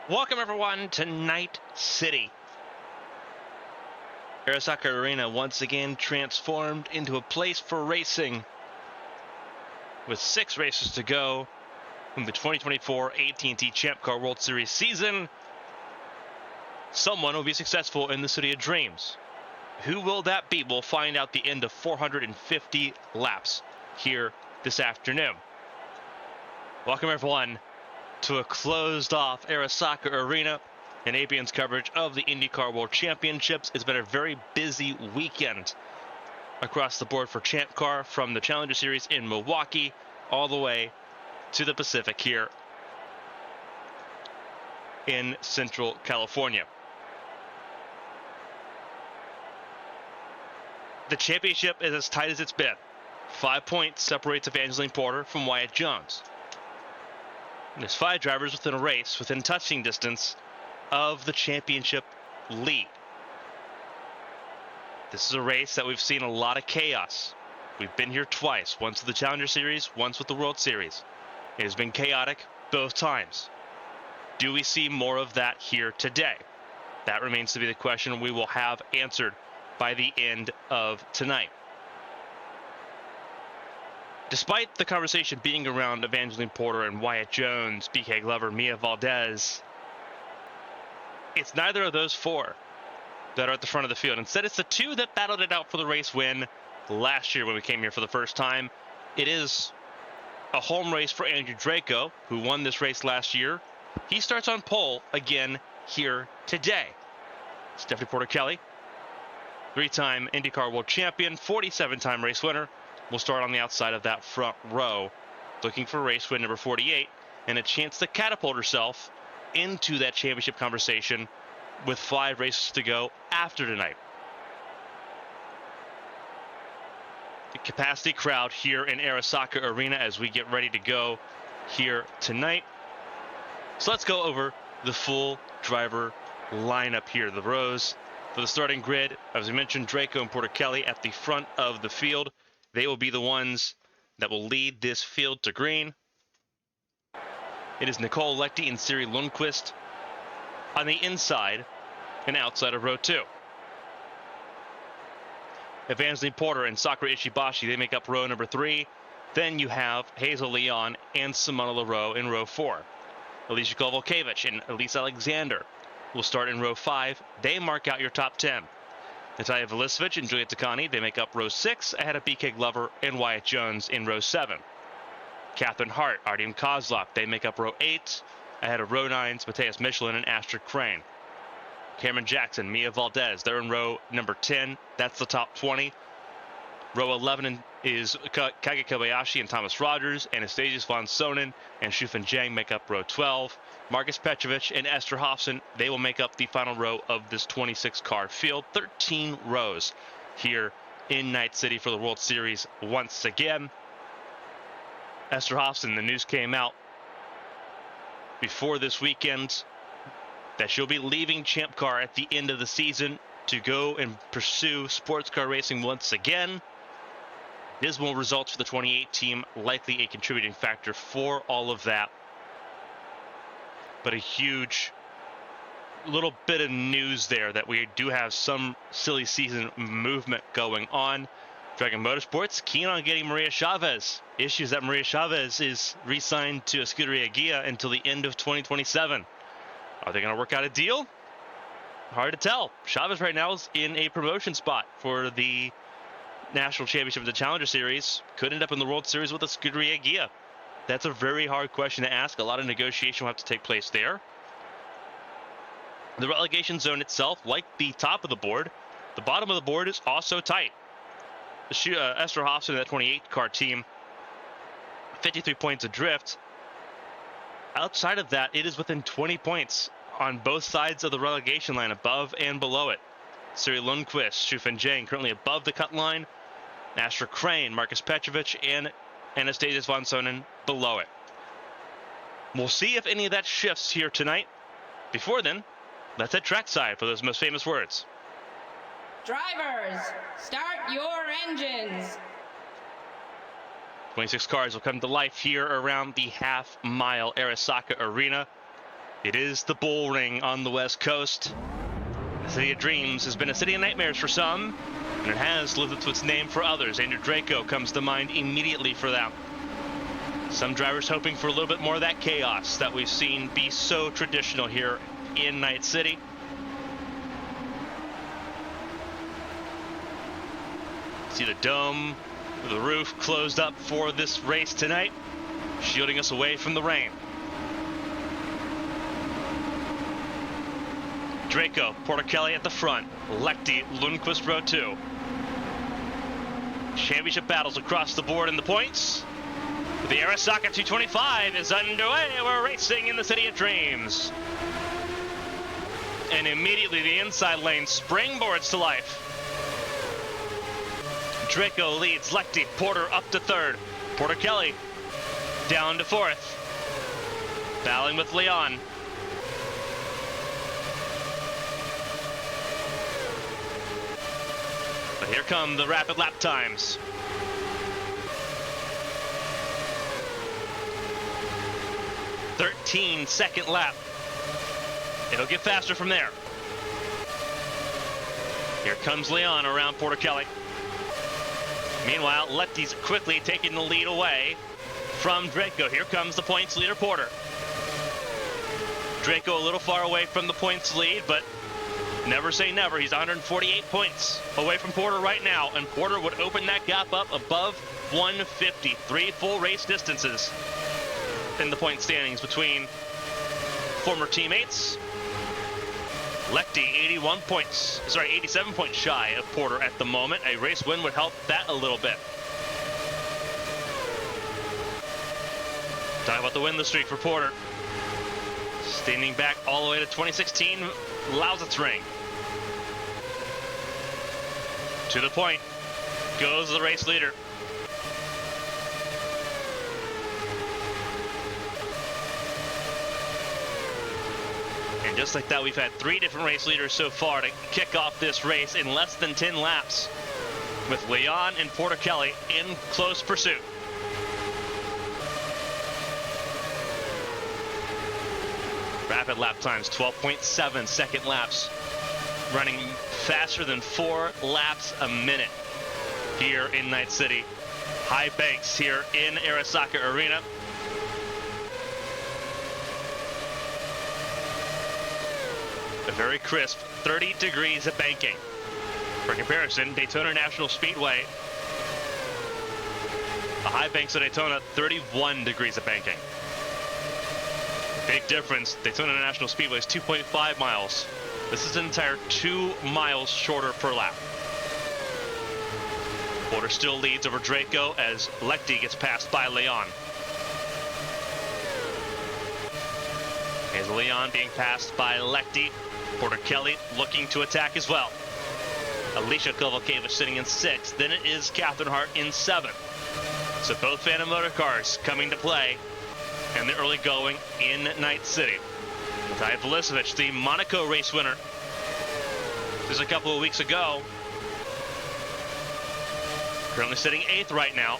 Welcome everyone to Night City. Arasaka Arena once again transformed into a place for racing. With 6 races to go in the 2024 AT&T Champ Car World Series season, someone will be successful in the City of Dreams. Who will that be? We'll find out the end of 450 laps here this afternoon. Welcome everyone to a closed-off Arasaka Arena and ABN's coverage of the IndyCar World Championships. It's been a very busy weekend across the board for Champ Car, from the Challenger Series in Milwaukee all the way to the Pacific here in Central California. The championship is as tight as it's been. 5 points separates Evangeline Porter from Wyatt Jones. There's 5 drivers within a race, within touching distance of the championship lead. This is a race that we've seen a lot of chaos. We've been here twice, once with the Challenger Series, once with the World Series. It has been chaotic both times. Do we see more of that here today? That remains to be the question we will have answered by the end of tonight. Despite the conversation being around Evangeline Porter and Wyatt Jones, BK Glover, Mia Valdez, it's neither of those 4 that are at the front of the field. Instead, it's the 2 that battled it out for the race win last year when we came here for the first time. It is a home race for Andrew Draco, who won this race last year. He starts on pole again here today. Stephanie Porter Kelly, 3-time IndyCar World Champion, 47-time race winner, will start on the outside of that front row, looking for race win number 48 and a chance to catapult herself into that championship conversation with 5 races to go after tonight. The capacity crowd here in Arasaka Arena as we get ready to go here tonight. So let's go over the full driver lineup here. The rows for the starting grid, as we mentioned, Draco and Porter Kelly at the front of the field. They will be the ones that will lead this field to green. It is Nicole Lechty and Siri Lundqvist on the inside and outside of row 2. Evangeline Porter and Sakura Ishibashi, they make up row number 3. Then you have Hazel Leon and Simona LaRoe in row 4. Alicia Kovalkiewicz and Elise Alexander will start in row 5. They mark out your top 10. Natalia Velicevic and Julia Takani, they make up row 6, ahead of BK Glover and Wyatt Jones in row 7. Catherine Hart, Artyom Kozlov, they make up row 8, ahead of row 9's Matthias Michelin and Astrid Crane. Cameron Jackson, Mia Valdez, they're in row number 10. That's the top 20. Row 11 is Kage Kobayashi and Thomas Rogers. Anastasius von Sonen and Shufan Zhang make up row 12. Marcus Petrovich and Esther Hofson, they will make up the final row of this 26-car field. 13 rows here in Night City for the World Series once again. Esther Hofson, the news came out before this weekend that she'll be leaving Champ Car at the end of the season to go and pursue sports car racing once again. Dismal results for the 28 team, likely a contributing factor for all of that. But a huge little bit of news there that we do have some silly season movement going on. Dragon Motorsports keen on getting Maria Chavez. Issues that Maria Chavez is re-signed to Scuderia Ghia until the end of 2027. Are they going to work out a deal? Hard to tell. Chavez right now is in a promotion spot for the National Championship of the Challenger Series. Could end up in the World Series with a Scuderia Ghia. That's a very hard question to ask. A lot of negotiation will have to take place there. The relegation zone itself, like the top of the board, the bottom of the board is also tight. Esther Hofson and that 28-car team, 53 points adrift. Outside of that, it is within 20 points on both sides of the relegation line, above and below it. Siri Lundqvist, Shufan Zhang currently above the cut line. Astrid Crane, Marcus Petrovich, and Anastasius von Sonen below it. We'll see if any of that shifts here tonight. Before then, let's head trackside for those most famous words. Drivers, start your engines. 26 cars will come to life here around the half-mile Arasaka Arena. It is the bull ring on the West Coast. The city of dreams has been a city of nightmares for some, and it has lived up to its name for others. Andrew Draco comes to mind immediately for them. Some drivers hoping for a little bit more of that chaos that we've seen be so traditional here in Night City. See the dome, the roof closed up for this race tonight, shielding us away from the rain. Draco, Porter-Kelly at the front, Lechty, Lundqvist row 2. Championship battles across the board in the points. The Arasaka 225 is underway. We're racing in the City of Dreams. And immediately the inside lane springboards to life. Draco leads Lechty, Porter up to third. Porter-Kelly down to fourth. Battling with Leon. But here come the rapid lap times. .13-second lap. It'll get faster from there. Here comes Leon around Porter-Kelly. Meanwhile, Lechty's quickly taking the lead away from Draco. Here comes the points leader, Porter. Draco a little far away from the points lead, but never say never. He's 148 points away from Porter right now, and Porter would open that gap up above 150. 3 full race distances in the point standings between former teammates. Lechty 87 points shy of Porter at the moment. A race win would help that a little bit. Talk about the win streak for Porter. Standing back all the way to 2016 Lausitz Ring. To the point goes the race leader. And just like that, we've had 3 different race leaders so far to kick off this race in less than 10 laps, with Leon and Porter-Kelly in close pursuit. Rapid lap times, 12.7 second laps, running faster than 4 laps a minute here in Night City. High banks here in Arasaka Arena. A very crisp 30 degrees of banking. For comparison, Daytona National Speedway, the high banks of Daytona, 31 degrees of banking. Big difference. Daytona National Speedway is 2.5 miles. This is an entire 2 miles shorter per lap. Porter still leads over Draco as Lechty gets passed by Leon. Here's Leon being passed by Lechty. Porter-Kelly looking to attack as well. Alicia Kovalkiewicz sitting in 6th. Then it is Catherine Hart in 7th. So both Phantom Motor Cars coming to play in the early going in Night City. Matija Velicevic, the Monaco race winner, just a couple of weeks ago. Currently sitting 8th right now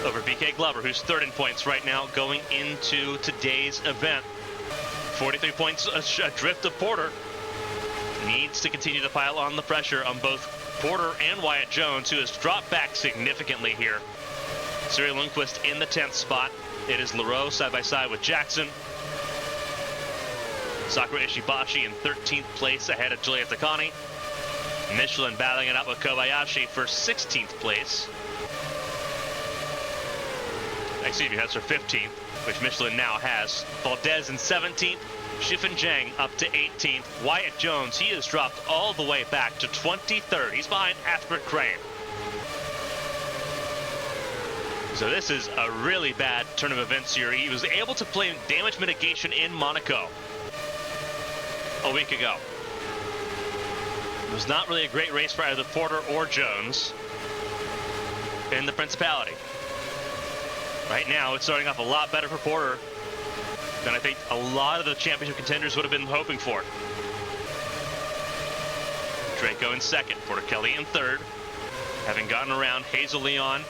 over BK Glover, who's 3rd in points right now going into today's event. 43 points adrift of Porter. Needs to continue to pile on the pressure on both Porter and Wyatt Jones, who has dropped back significantly here. Cyril Lundqvist in the 10th spot. It is Leroux side by side with Jackson. Sakura Ishibashi in 13th place ahead of Julia Takani. Michelin battling it out with Kobayashi for 16th place. Excuse me, that's for 15th, which Michelin now has. Valdez in 17th. Shifan Zhang up to 18th. Wyatt Jones, he has dropped all the way back to 23rd. He's behind Asper Crane. So this is a really bad turn of events here. He was able to play damage mitigation in Monaco a week ago. It was not really a great race for either Porter or Jones in the Principality. Right now, it's starting off a lot better for Porter than I think a lot of the championship contenders would have been hoping for. Draco in 2nd, Porter-Kelly in 3rd, having gotten around Hazel Leon.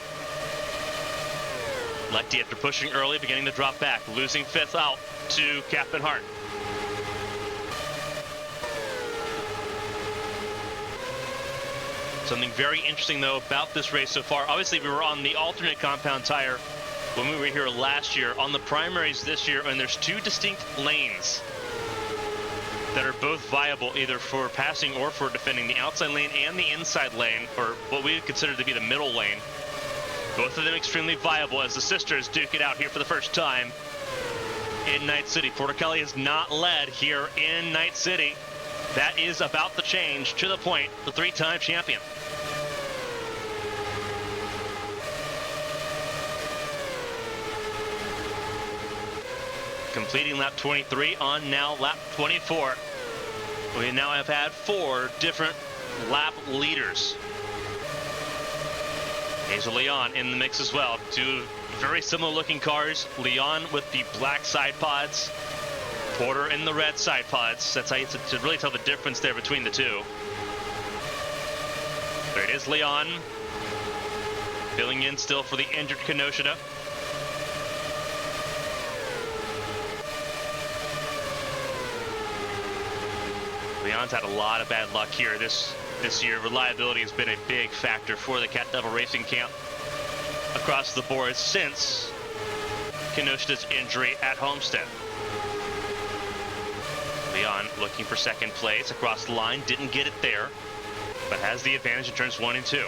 Lechty, after pushing early, beginning to drop back, losing 5th out to Catherine Hart. Something very interesting, though, about this race so far. Obviously, we were on the alternate compound tire when we were here last year. On the primaries this year, and there's two distinct lanes that are both viable either for passing or for defending, the outside lane and the inside lane, or what we would consider to be the middle lane. Both of them extremely viable as the sisters duke it out here for the first time in Night City. Portichelli has not led here in Night City. That is about to change to the point, the three-time champion. Completing lap 23 on now lap 24. We now have had 4 different lap leaders. Hazel Leon in the mix as well. Two very similar looking cars. Leon with the black side pods. Porter in the red side pods. That's how you to really tell the difference there between the two. There it is, Leon. Filling in still for the injured Kinoshita. Leon's had a lot of bad luck here this year. Reliability has been a big factor for the Cat Devil Racing camp across the board since Kinoshita's injury at Homestead. Leon looking for second place across the line, didn't get it there, but has the advantage in turns 1 and 2.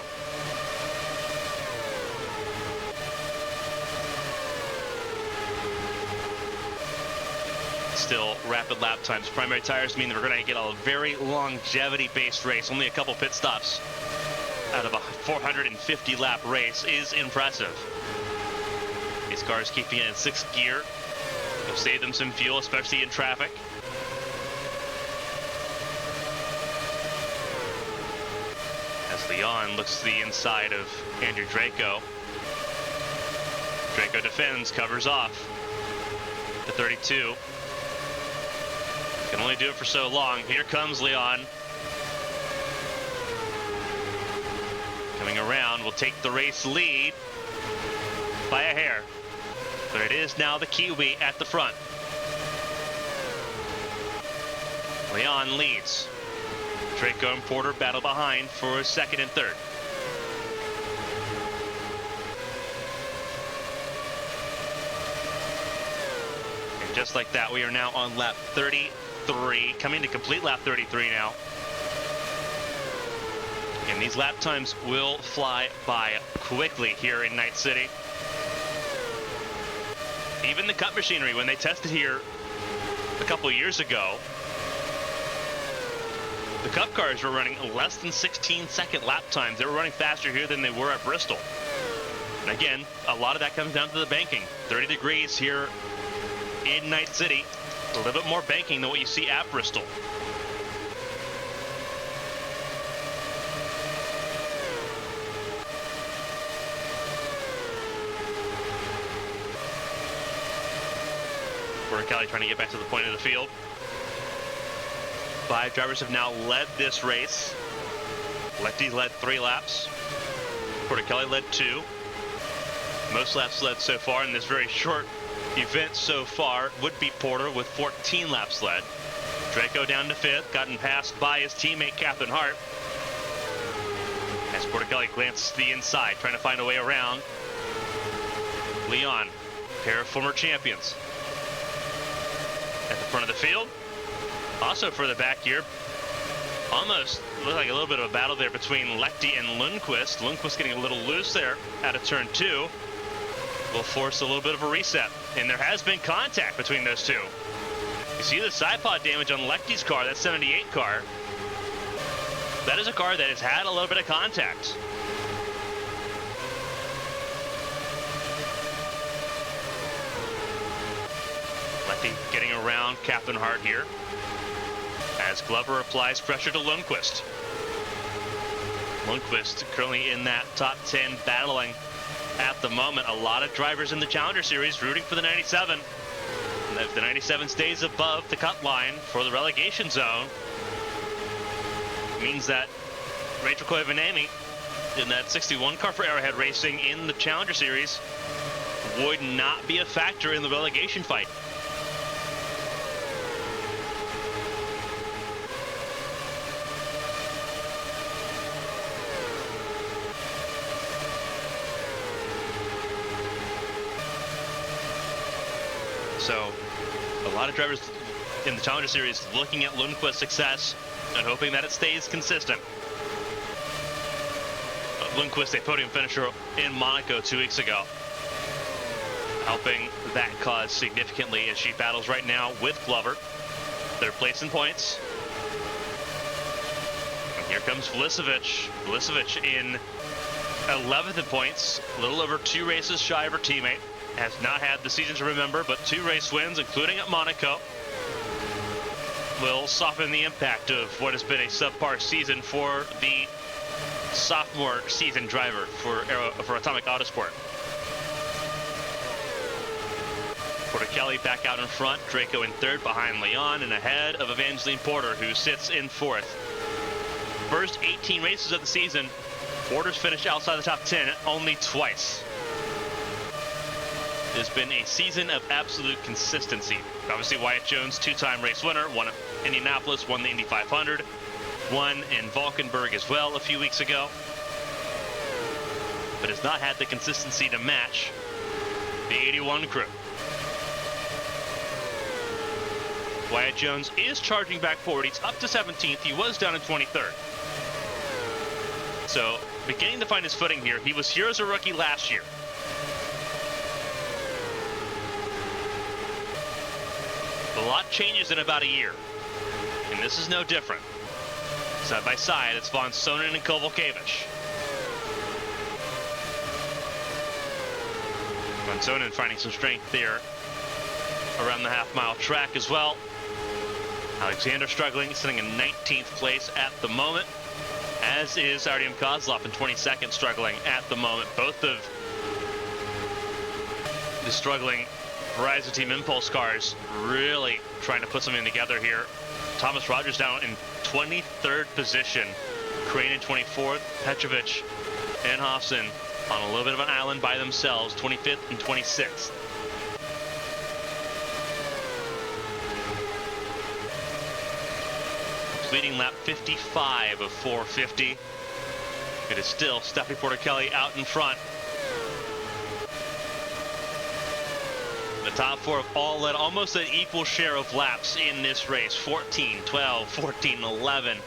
Still rapid lap times. Primary tires mean that we're going to get a very longevity-based race. Only a couple pit stops out of a 450 lap race is impressive. These cars keeping it in 6th gear will save them some fuel, especially in traffic. As Leon looks to the inside of Andrew Draco. Draco defends, covers off. The 32. Can only do it for so long. Here comes Leon. Coming around, will take the race lead by a hair. But it is now the Kiwi at the front. Leon leads. Draco and Porter battle behind for 2nd and 3rd. And just like that, we are now on lap 33, coming to complete lap 33 now. And these lap times will fly by quickly here in Night City. Even the Cup machinery, when they tested here a couple years ago, the Cup cars were running less than 16-second lap times. They were running faster here than they were at Bristol. And again, a lot of that comes down to the banking. 30 degrees here in Night City. A little bit more banking than what you see at Bristol. Portichelli trying to get back to the point of the field. 5 drivers have now led this race. Lefty led 3 laps. Portichelli led 2. Most laps led so far in this very short event so far would be Porter with 14 laps led. Draco down to 5th, gotten passed by his teammate Captain Hart. As Portichelli glances to the inside, trying to find a way around. Leon, pair of former champions. At the front of the field. Also further back here, almost looked like a little bit of a battle there between Lechty and Lundqvist. Lundqvist getting a little loose there out of turn 2. Will force a little bit of a reset. And there has been contact between those two. You see the side pod damage on Lechty's car, that 78 car. That is a car that has had a little bit of contact. Lechty getting around Captain Hart here. As Glover applies pressure to Lundqvist. Lundqvist currently in that top 10 battling at the moment. A lot of drivers in the Challenger Series rooting for the 97. And if the 97 stays above the cut line for the relegation zone, it means that Rachel Koivuniemen in that 61 car for Arrowhead Racing in the Challenger Series would not be a factor in the relegation fight. So a lot of drivers in the Challenger Series looking at Lundqvist's success and hoping that it stays consistent. Lundqvist, a podium finisher in Monaco 2 weeks ago, helping that cause significantly as she battles right now with Glover. They're placing points. And here comes Vlisovic. Vlisovic in 11th in points, a little over 2 races shy of her teammate. Has not had the season to remember, but 2 race wins, including at Monaco, will soften the impact of what has been a subpar season for the sophomore season driver for Atomic Autosport. Kelly back out in front, Draco in 3rd behind Leon and ahead of Evangeline Porter, who sits in 4th. First 18 races of the season, Porter's finished outside the top 10 only twice. It has been a season of absolute consistency. Obviously, Wyatt Jones, 2-time race winner, won at Indianapolis, won the Indy 500, won in Valkenburg as well a few weeks ago, but has not had the consistency to match the 81 crew. Wyatt Jones is charging back forward. He's up to 17th. He was down in 23rd. So beginning to find his footing here. He was here as a rookie last year. A lot changes in about a year, and this is no different. Side by side, it's Von Sonen and Kovalkiewicz. Von Sonen finding some strength there around the half-mile track as well. Alexander struggling, sitting in 19th place at the moment, as is Artyom Kozlov in 22nd, struggling at the moment. Both of the struggling Horizon Team Impulse cars really trying to put something together here. Thomas Rogers down in 23rd position, Crane in 24th, Petrovic and Hofson on a little bit of an island by themselves, 25th and 26th. Leading lap 55 of 450. It is still Stephanie Porter-Kelly out in front. The top 4 have all led almost an equal share of laps in this race. 14, 12, 14, 11.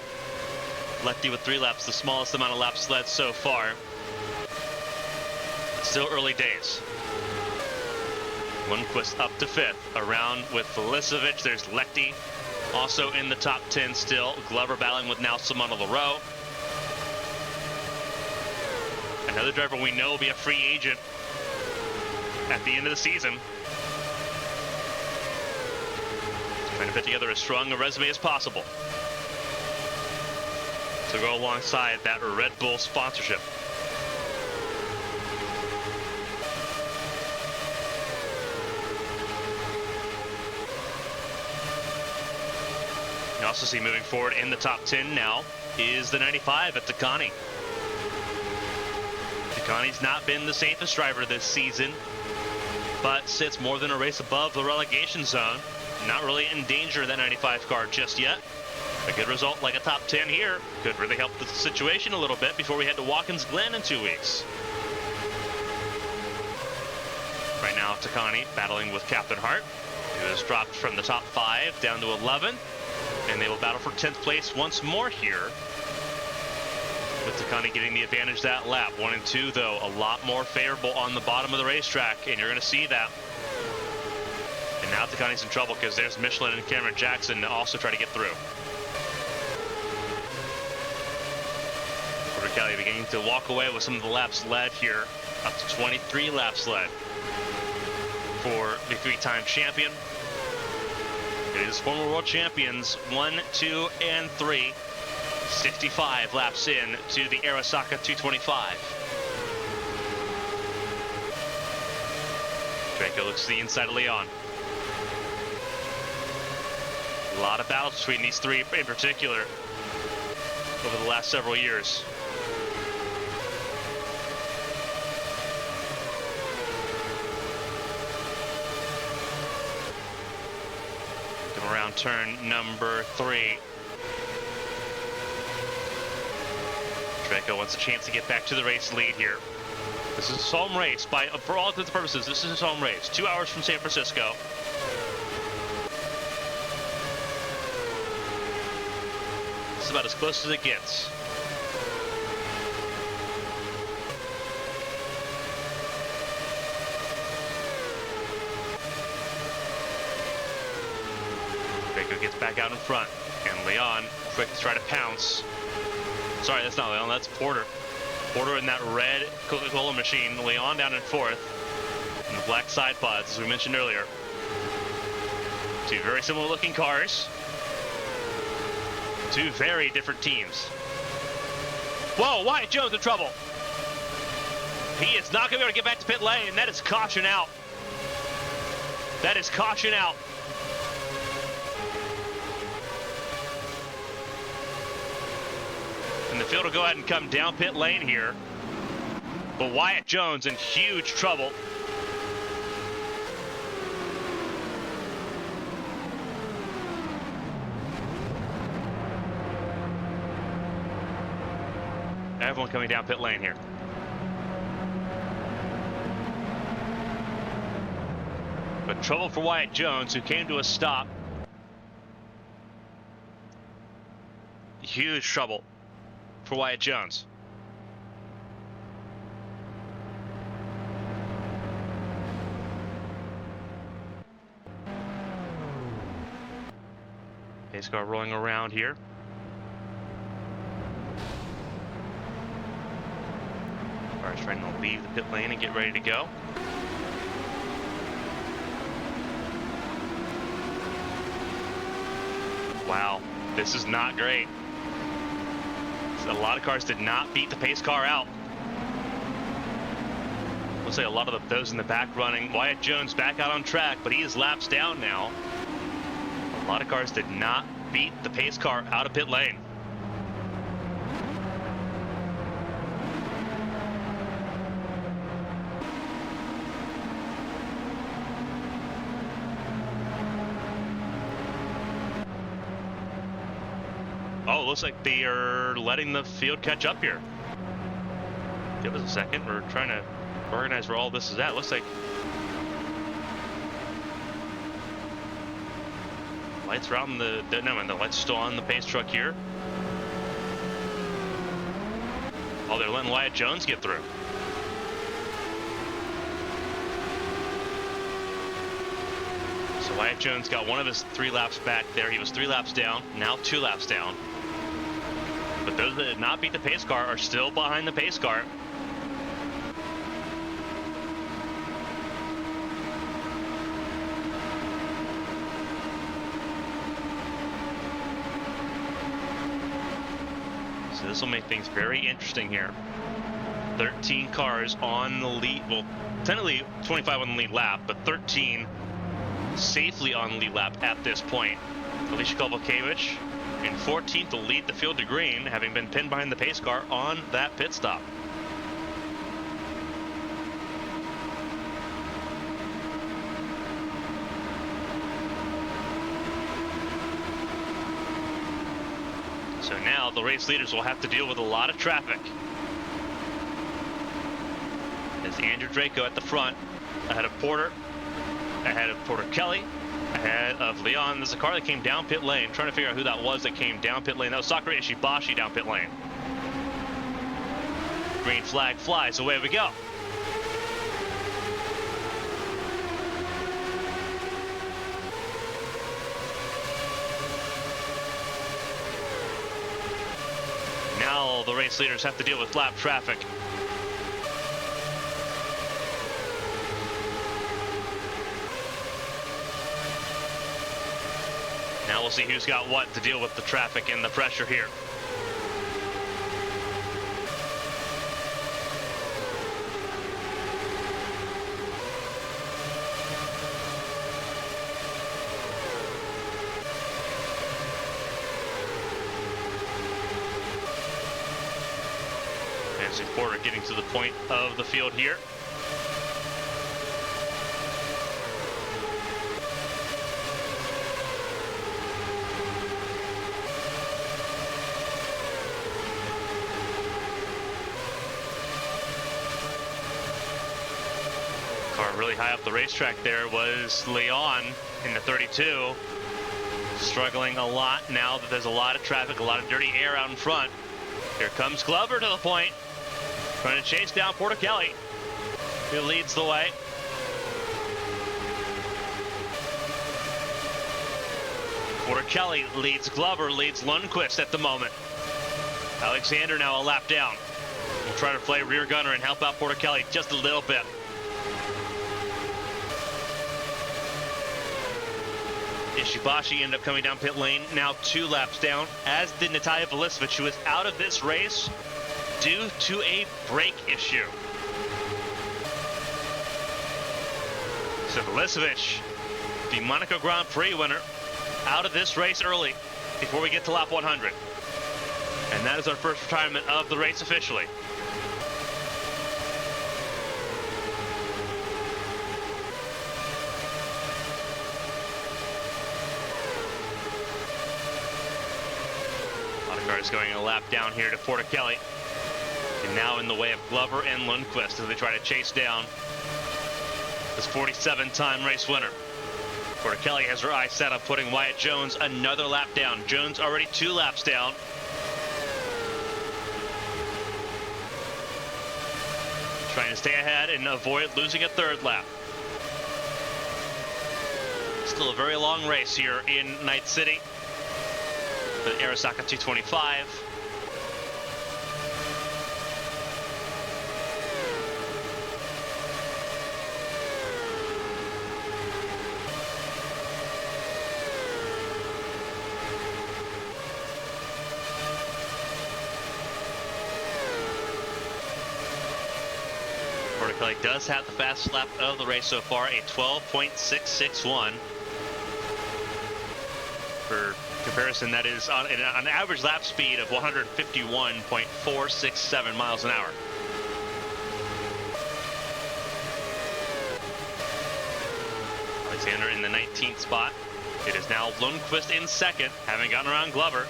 Lefty with 3 laps, the smallest amount of laps led so far. Still early days. Lundqvist up to 5th. Around with Vlisovic. There's Lechty also in the top 10 still. Glover battling with now Simona Leroux. Another driver we know will be a free agent at the end of the season. Trying to put together as strong a resume as possible to go alongside that Red Bull sponsorship. You also see moving forward in the top 10 now is the 95 at Takani. Takani's not been the safest driver this season, but sits more than a race above the relegation zone. Not really in danger of that 95 car just yet. A good result like a top 10 here could really help the situation a little bit before we head to Watkins Glen in 2 weeks. Right now, Takani battling with Captain Hart, who has dropped from the top 5 down to 11. And they will battle for 10th place once more here, with Takani getting the advantage that lap. 1 and 2, though, a lot more favorable on the bottom of the racetrack, and you're going to see that. And now Takani's in trouble because there's Michelin and Cameron Jackson to also try to get through. Porter Kelly beginning to walk away with some of the laps led here, up to 23 laps led for the 3-time champion. It is former world champions 1, 2, and 3. 65 laps in to the Arasaka 225. Draco looks to the inside of Leon. A lot of battles between these 3 in particular over the last several years. Around turn number 3. Draco wants a chance to get back to the race lead here. This is his home race. For all intents and purposes, this is his home race. 2 hours from San Francisco. This is about as close as it gets. Draco gets back out in front, and Leon quick to try to pounce. Sorry, that's not Leon, that's Porter. Porter in that red Coca-Cola machine. Leon down in fourth in the black side pods, as we mentioned earlier. Two very similar looking cars. Two very different teams. Whoa, Wyatt Jones in trouble. He is not going to be able to get back to pit lane, and that is caution out. That is caution out. And the field will go ahead and come down pit lane here. But Wyatt Jones in huge trouble. Everyone coming down pit lane here. But trouble for Wyatt Jones, who came to a stop. Huge trouble for Wyatt Jones. Pace car rolling around here. Car's trying to leave the pit lane and get ready to go. Wow, this is not great. A lot of cars did not beat the pace car out. Looks like a lot of those in the back running. Wyatt Jones back out on track, but he is laps down now. A lot of cars did not beat the pace car out of pit lane. Oh, looks like they are letting the field catch up here. Give us a second. We're trying to organize where all this is at. Looks like lights are out in the lights still on the pace truck here. Oh, they're letting Wyatt Jones get through. So Wyatt Jones got one of his 3 laps back there. He was 3 laps down, now 2 laps down. But those that did not beat the pace car are still behind the pace car. So this will make things very interesting here. 13 cars on the lead, well, technically 25 on the lead lap, but 13 safely on the lead lap at this point. Alicia Kovalkiewicz in 14th to lead the field to green, having been pinned behind the pace car on that pit stop. So now the race leaders will have to deal with a lot of traffic. As Andrew Draco at the front, ahead of Porter, ahead of Porter Kelly, ahead of Leon. There's a car that came down pit lane. Trying to figure out who that was that came down pit lane. That was Sakura Ishibashi down pit lane. Green flag flies. Away we go. Now the race leaders have to deal with lap traffic. Now we'll see who's got what to deal with the traffic and the pressure here. And see Porter getting to the point of the field here. Really high up the racetrack there was Leon in the 32. Struggling a lot now that there's a lot of traffic, a lot of dirty air out in front. Here comes Glover to the point, trying to chase down Porter Kelly, who leads the way. Porter Kelly leads Glover, leads Lundqvist at the moment. Alexander now a lap down. We'll try to play rear gunner and help out Porter Kelly just a little bit. Ishibashi ended up coming down pit lane, now 2 laps down, as did Natalia Velisevich, who is out of this race due to a brake issue. So Velisevich, the Monaco Grand Prix winner, out of this race early before we get to lap 100. And that is our first retirement of the race officially. Cars going a lap down here to Porter Kelly. And now in the way of Glover and Lundqvist as they try to chase down this 47-time race winner. Porter Kelly has her eyes set on putting Wyatt Jones another lap down. Jones already 2 laps down. Trying to stay ahead and avoid losing a 3rd lap. Still a very long race here in Night City. The Arasaka 225. Porter Kelly does have the fastest lap of the race so far, a 12.661. For comparison, that is on an average lap speed of 151.467 miles an hour. Alexander in the 19th spot. It is now Lundqvist in 2nd, having gotten around Glover.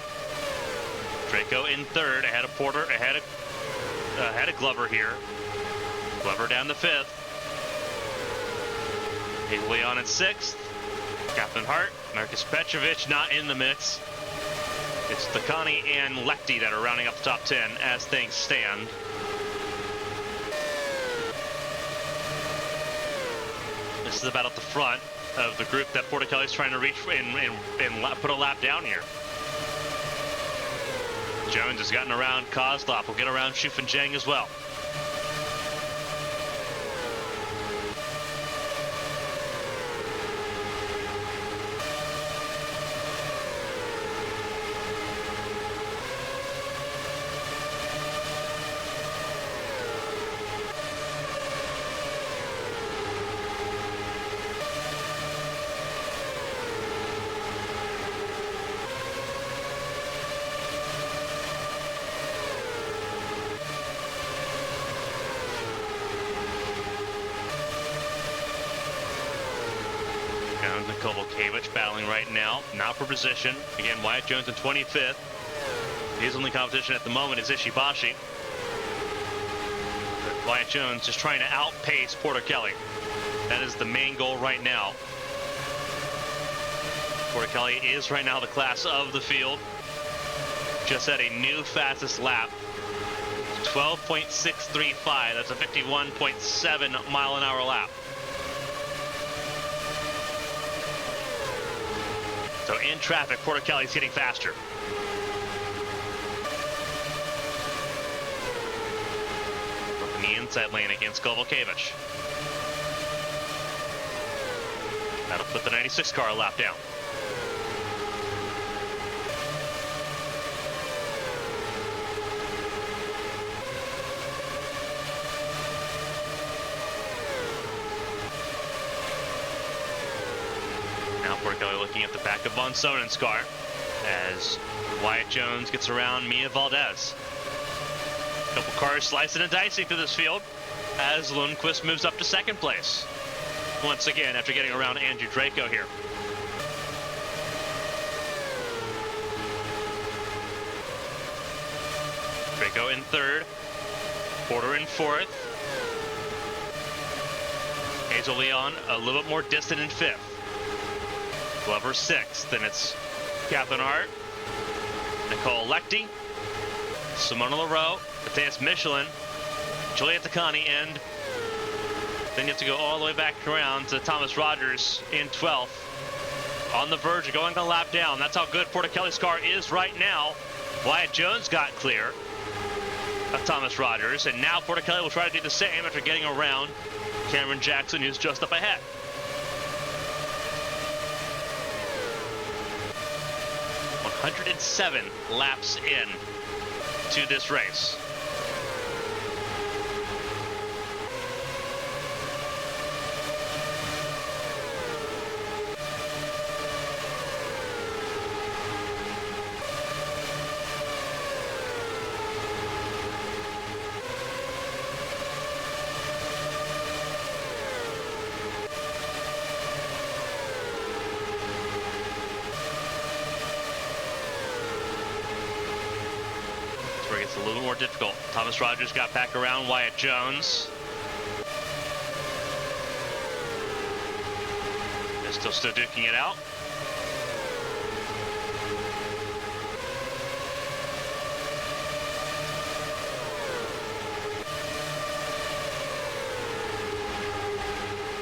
Draco in 3rd, ahead of Porter, ahead of Glover here. Glover down to 5th. Leon in 6th. Captain Hart, Marcus Petrovic not in the mix. It's Takani and Lechty that are rounding up the top 10 as things stand. This is about at the front of the group that Porter Kelly's trying to reach and put a lap down here. Jones has gotten around Kozlov. Will get around Shufenjang as well. Battling right now, not for position. Again, Wyatt Jones in 25th. His only competition at the moment is Ishibashi. But Wyatt Jones just trying to outpace Porter Kelly. That is the main goal right now. Porter Kelly is right now the class of the field. Just at a new fastest lap. 12.635. That's a 51.7 mile an hour lap. So in traffic, Porter Kelly's getting faster. Up in the inside lane against Kovalkiewicz. That'll put the 96 car a lap down. Porter Kelly looking at the back of Von Sonen's car as Wyatt Jones gets around Mia Valdez. A couple cars slicing and dicing through this field as Lundqvist moves up to 2nd place. Once again, after getting around Andrew Draco here. Draco in 3rd, Porter in 4th. Hazel Leon a little bit more distant in 5th. Glover 6th, and it's Catherine Hart, Nicole Lecty, Simona Leroux, Matthias Michelin, Juliette Takani, and then you have to go all the way back around to Thomas Rogers in 12th. On the verge of going a lap down. That's how good Porticelli's car is right now. Wyatt Jones got clear of Thomas Rogers, and now Porticelli will try to do the same after getting around Cameron Jackson, who's just up ahead. "107 laps in to this race. Where it gets a little more difficult. Thomas Rogers got back around Wyatt Jones. They're still duking it out.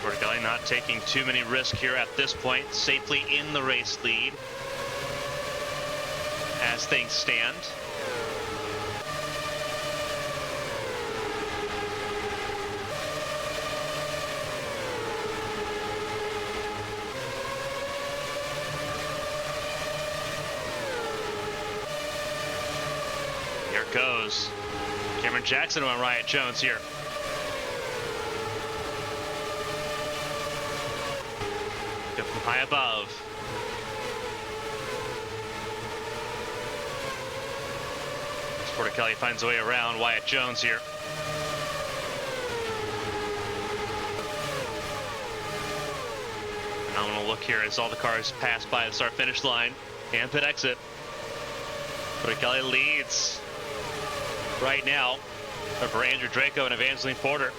Porticelli not taking too many risks here at this point, safely in the race lead as things stand. Here goes Cameron Jackson on Wyatt Jones here. Go from high above. Porticelli finds a way around Wyatt Jones here. Phenomenal look here as all the cars pass by the start-finish line and pit exit. Porticelli leads right now over Andrew Draco and Evangeline Porter.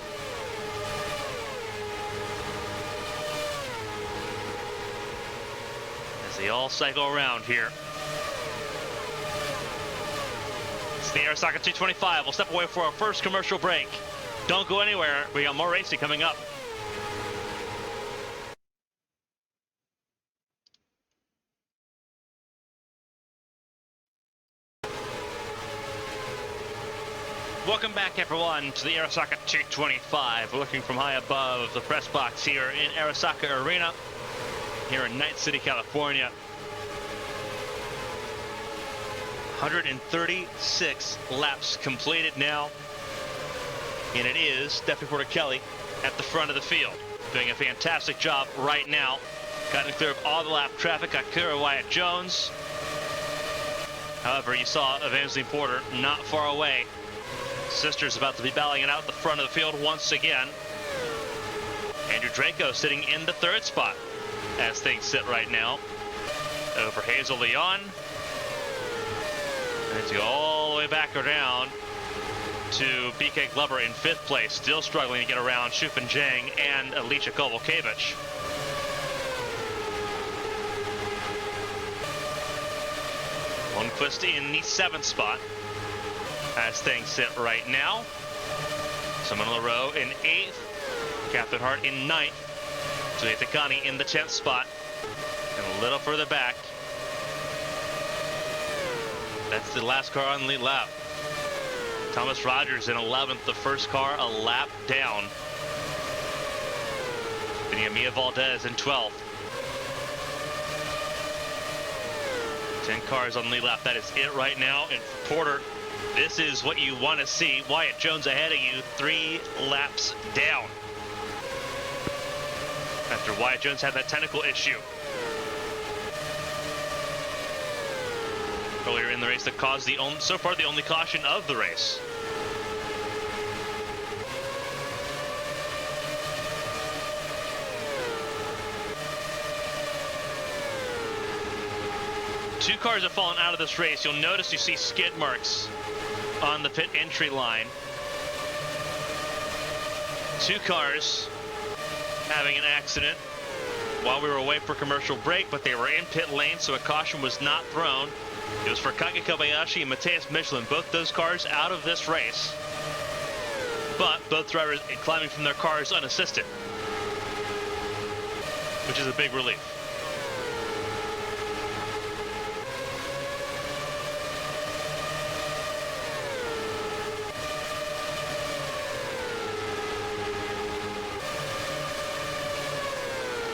As they all cycle around here. It's the Arasaka 225. We'll step away for our first commercial break. Don't go anywhere. We got more racing coming up. Welcome back, everyone, to the Arasaka 225. We're looking from high above the press box here in Arasaka Arena, here in Night City, California. 136 laps completed now, and it is Stephanie Porticelli at the front of the field, doing a fantastic job right now. Gotten clear of all the lap traffic, got clear of Wyatt Jones. However, you saw Evangeline Porter not far away. Sisters about to be battling it out at the front of the field once again. Andrew Draco sitting in the third spot as things sit right now over Hazel Leon. And it's all the way back around to BK Glover in fifth place, still struggling to get around Shufan Zhang and Alicia Kovalkiewicz. Lundqvist in the seventh spot as things sit right now. Simona Leroux in 8th, Catherine Hart in 9th, Juliette Takani in the 10th spot, and a little further back, that's the last car on the lead lap. Thomas Rogers in 11th, the first car a lap down. Then Mia Valdez in 12th. 10 cars on the lead lap, that is it right now. And Porter, this is what you want to see. Wyatt Jones ahead of you, 3 laps down. After Wyatt Jones had that technical issue earlier in the race that caused so far the only caution of the race. Two cars have fallen out of this race. You'll notice you see skid marks on the pit entry line. 2 cars having an accident. while we were away for commercial break, but they were in pit lane, so a caution was not thrown. It was for Kage Kobayashi and Matthias Michelin, both those cars out of this race. But both drivers climbing from their cars unassisted, which is a big relief.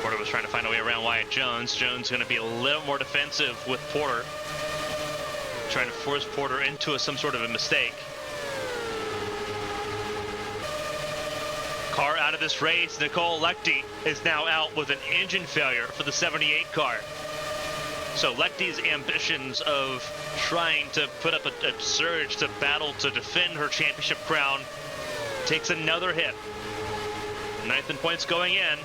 Porter was trying to find a way around Wyatt Jones. Jones going to be a little more defensive with Porter, trying to force Porter into some sort of a mistake. Car out of this race. Nicole Lechty is now out with an engine failure for the 78 car. So Lechty's ambitions of trying to put up a surge to battle to defend her championship crown takes another hit. 9th in points going in.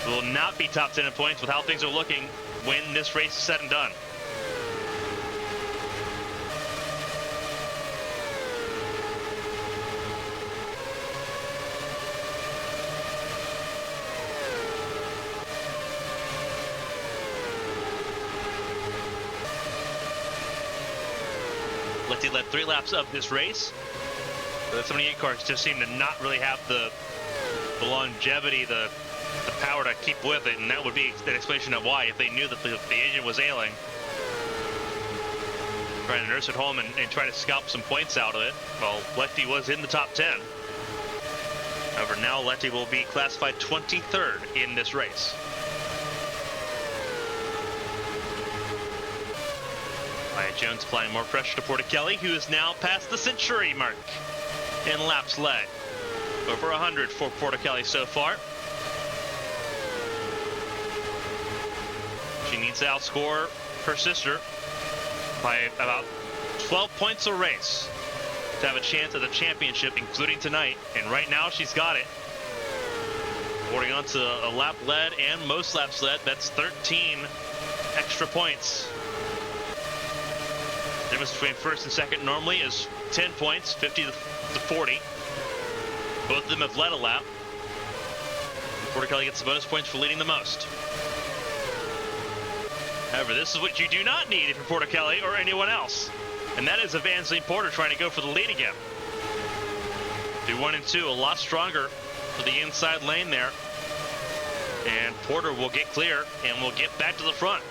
Will not be top 10 in points with how things are looking when this race is said and done. Lechty led 3 laps of this race. The 78 cars just seem to not really have the longevity, the power to keep with it, and that would be an explanation of why, if they knew that the engine was ailing. Trying to nurse it home and try to scalp some points out of it. Well, Lechty was in the top 10. However, now Lechty will be classified 23rd in this race. Wyatt Jones applying more pressure to Porticelli, who is now past the century mark in laps led. Over 100 for Porticelli so far. She needs to outscore her sister by about 12 points a race to have a chance at the championship, including tonight. And right now she's got it. Holding on to a lap led and most laps led. That's 13 extra points. The difference between first and second normally is 10 points, 50 to 40. Both of them have led a lap. Porticelli gets the bonus points for leading the most. However, this is what you do not need if you're Porticelli or anyone else. And that is Evangeline Porter trying to go for the lead again. Do 1 and 2 a lot stronger for the inside lane there. And Porter will get clear and will get back to the front.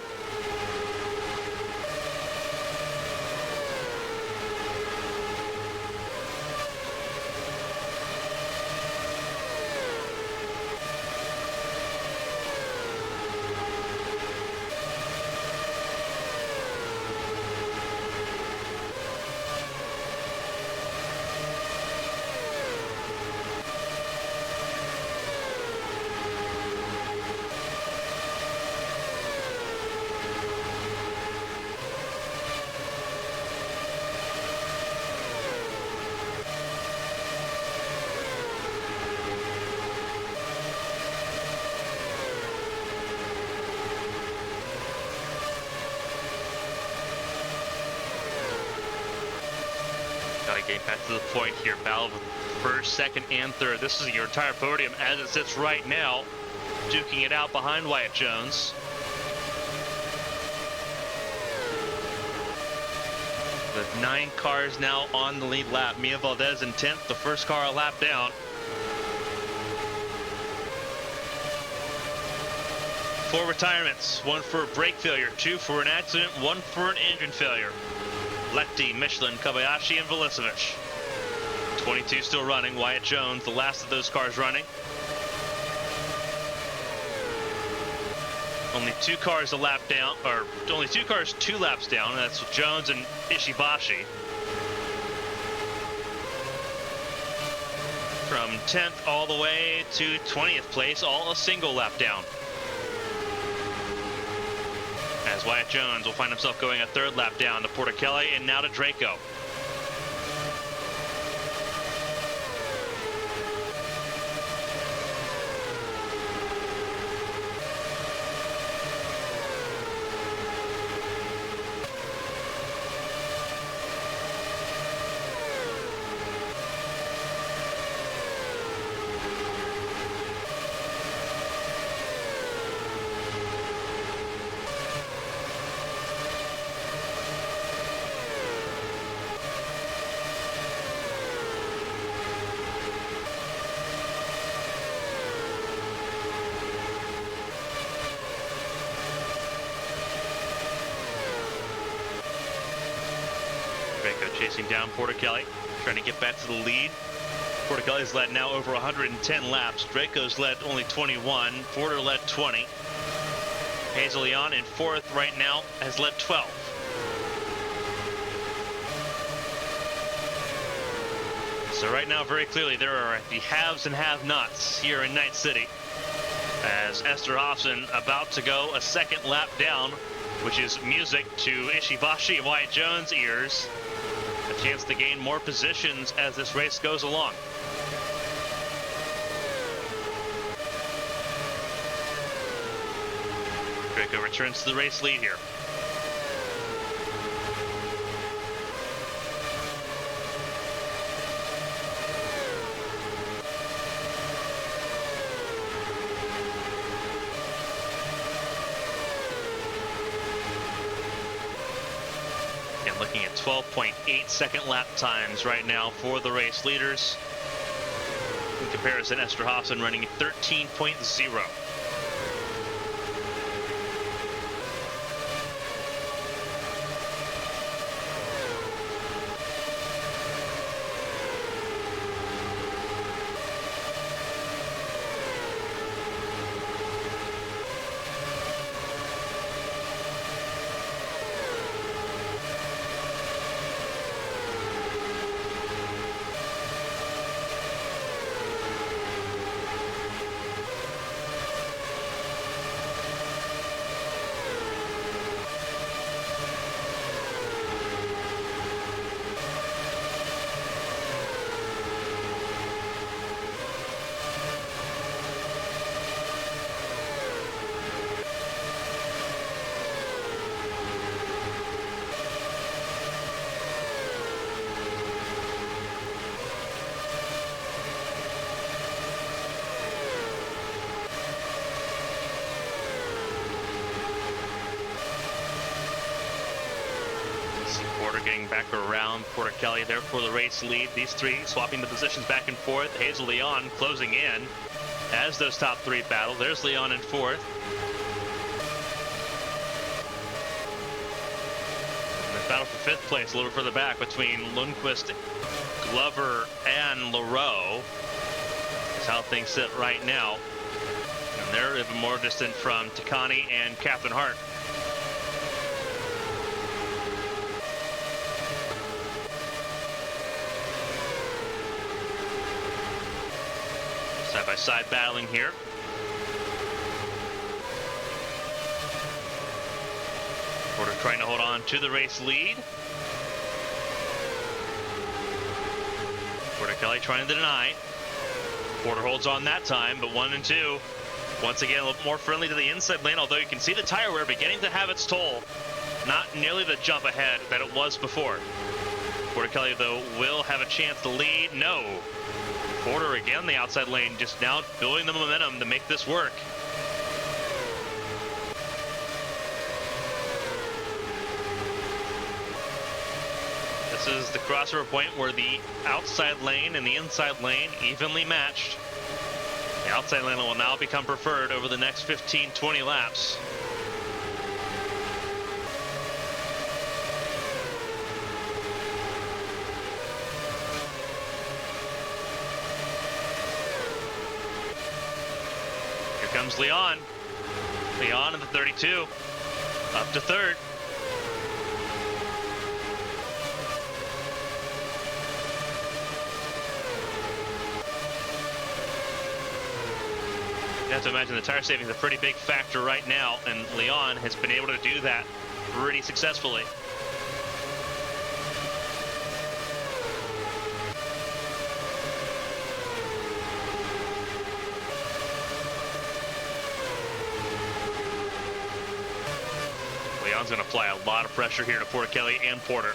Getting back to the point here, battle with first, second, and third. This is your entire podium as it sits right now, duking it out behind Wyatt Jones. With 9 cars now on the lead lap. Mia Valdez in 10th, the first car a lap down. 4 retirements, 1 for brake failure, 2 for an accident, 1 for an engine failure. Lechty, Michelin, Kobayashi, and Velicevic. 22 still running. Wyatt Jones, the last of those cars running. Only 2 cars a lap down, or only 2 cars 2 laps down. That's Jones and Ishibashi. From 10th all the way to 20th place, all a single lap down. As Wyatt Jones will find himself going a 3rd lap down to Porticelli and now to Draco. Draco chasing down Porter Kelly, trying to get back to the lead. Porter Kelly's led now over 110 laps. Draco's led only 21. Porter led 20. Hazel Leon in fourth right now has led 12. So right now, very clearly, there are the haves and have-nots here in Night City, as Esther Hobson about to go a second lap down, which is music to Ishibashi and Wyatt Jones' ears. A chance to gain more positions as this race goes along. Draco returns to the race lead here. Looking at 12.8 second lap times right now for the race leaders. In comparison, Esther Hobson running 13.0. Getting back around Porter Kelly there for the race lead. These three swapping the positions back and forth. Hazel Leon closing in as those top three battle. There's Leon in fourth. And the battle for fifth place a little further back between Lundqvist, Glover, and LaRoe is how things sit right now. And they're even more distant from Takani and Catherine Hart. Side-by-side battling here. Porter trying to hold on to the race lead. Porter Kelly trying to deny. Porter holds on that time, but 1 and 2. Once again, a little more friendly to the inside lane, although you can see the tire wear beginning to have its toll. Not nearly the jump ahead that it was before. Porter Kelly, though, will have a chance to lead. No. Porter again, the outside lane, just now building the momentum to make this work. This is the crossover point where the outside lane and the inside lane evenly matched. The outside lane will now become preferred over the next 15-20 laps. Comes Leon. Leon in the 32. Up to third. You have to imagine the tire saving is a pretty big factor right now, and Leon has been able to do that pretty successfully. Leon's going to apply a lot of pressure here to Porter Kelly and Porter.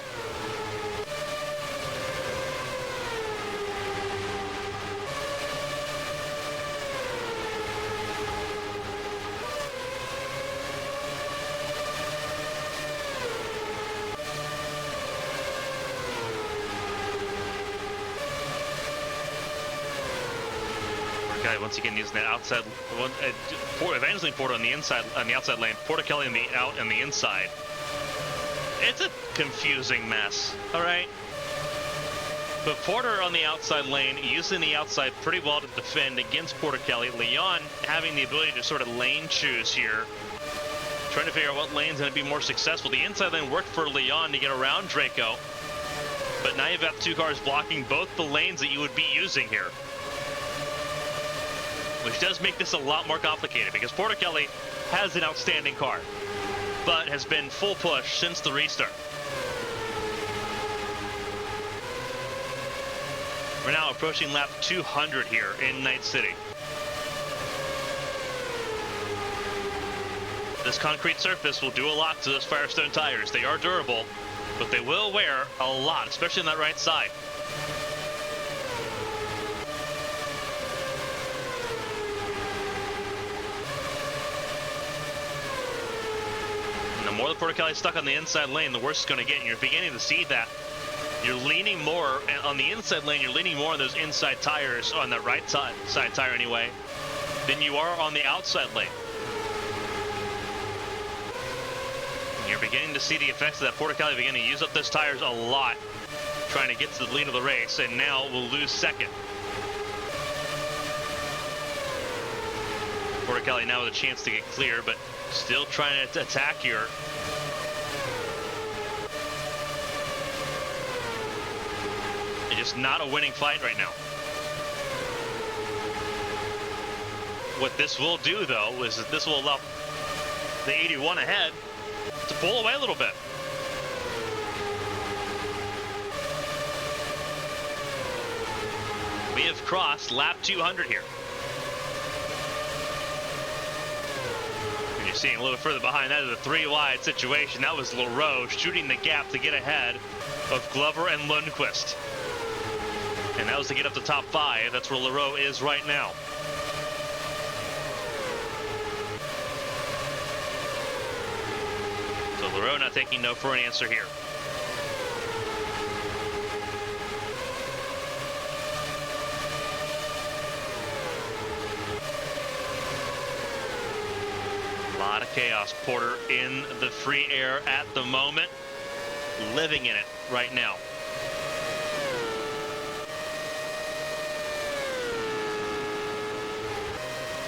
Once again, using that outside, Evangeline Porter on the inside, on the outside lane. Porter Kelly on the inside. It's a confusing mess, all right? But Porter on the outside lane, using the outside pretty well to defend against Porter Kelly. Leon having the ability to sort of lane choose here, trying to figure out what lane's going to be more successful. The inside lane worked for Leon to get around Draco, but now you've got two cars blocking both the lanes that you would be using here, which does make this a lot more complicated because Porter Kelly has an outstanding car, but has been full push since the restart. We're now approaching lap 200 here in Night City. This concrete surface will do a lot to those Firestone tires. They are durable, but they will wear a lot, especially on that right side. And the more the Porter Kelly's stuck on the inside lane, the worse it's going to get, and you're beginning to see that. You're leaning more on the inside lane. You're leaning more on those inside tires, on the right side tire anyway, than you are on the outside lane. And you're beginning to see the effects of that. Porter Kelly beginning to use up those tires a lot, trying to get to the lead of the race, and now will lose second. Porter Kelly now with a chance to get clear, but still trying to attack here. Just not a winning fight right now. What this will do, though, is that this will allow the 81 ahead to pull away a little bit. We have crossed lap 200 here. And you're seeing a little further behind that is a three-wide situation. That was Leroux shooting the gap to get ahead of Glover and Lundqvist. And that was to get up to top 5. That's where Leroux is right now. So Leroux not taking no for an answer here. A lot of chaos. Porter in the free air at the moment, living in it right now.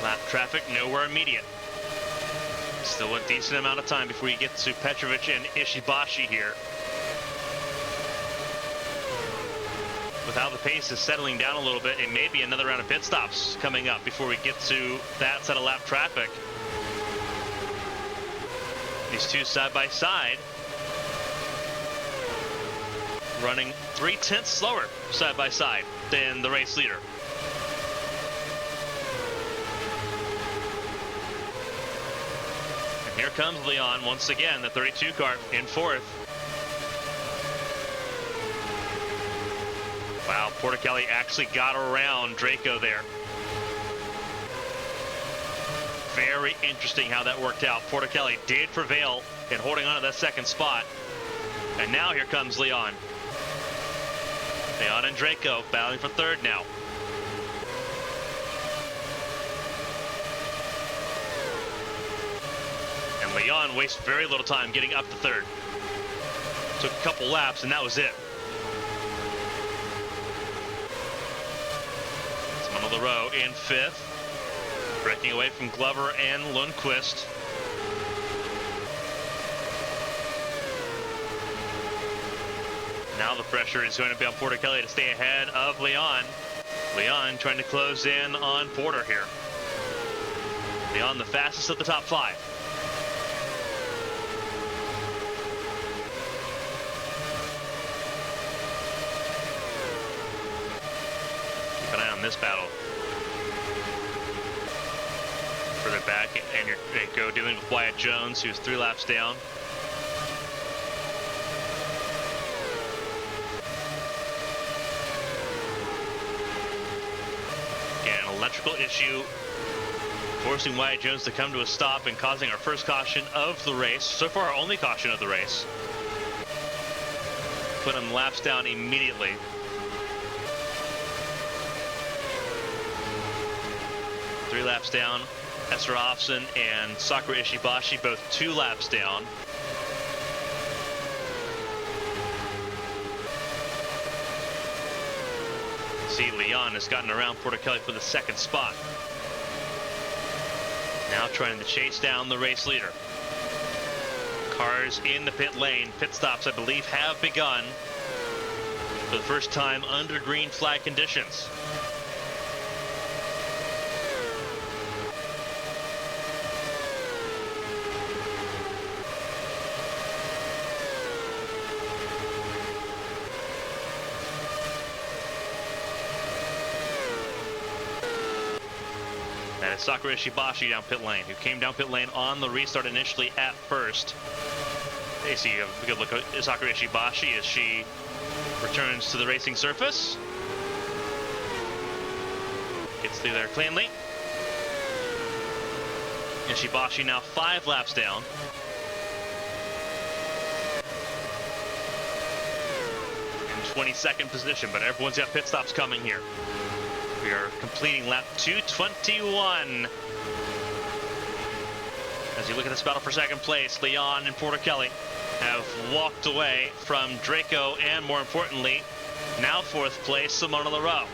Lap traffic nowhere immediate. Still a decent amount of time before you get to Petrovic and Ishibashi here. With how the pace is settling down a little bit, it may be another round of pit stops coming up before we get to that set of lap traffic. These two side by side, running 0.3 slower side by side than the race leader. Here comes Leon once again, the 32 car in fourth. Wow, Porter Kelly actually got around Draco there. Very interesting how that worked out. Porter Kelly did prevail in holding on to that second spot. And now here comes Leon. Leon and Draco battling for third now. Leon wastes very little time getting up to third. Took a couple laps and that was it. Sienna Leroux in fifth, breaking away from Glover and Lundqvist. Now the pressure is going to be on Porter Kelly to stay ahead of Leon. Leon trying to close in on Porter here. Leon the fastest of the top 5. Keep an eye on this battle. Further back, and you're go dealing with Wyatt Jones, who's 3 laps down. Again, an electrical issue forcing Wyatt Jones to come to a stop and causing our first caution of the race. So far, our only caution of the race. Put him laps down immediately. Three laps down. Esther Ofsen and Sakura Ishibashi both 2 laps down. see Leon has gotten around Porticelli for the second spot. Now trying to chase down the race leader. Cars in the pit lane. Pit stops, I believe, have begun for the first time under green flag conditions. That is Sakura Ishibashi down pit lane, who came down pit lane on the restart initially at first. They see a good look at Sakura Ishibashi as she returns to the racing surface. Gets through there cleanly. Ishibashi now 5 laps down. In 22nd position, but everyone's got pit stops coming here. We are completing lap 221. As you look at this battle for second place, Leon and Porticelli have walked away from Draco and, more importantly, now 4th place, Simona Leroux.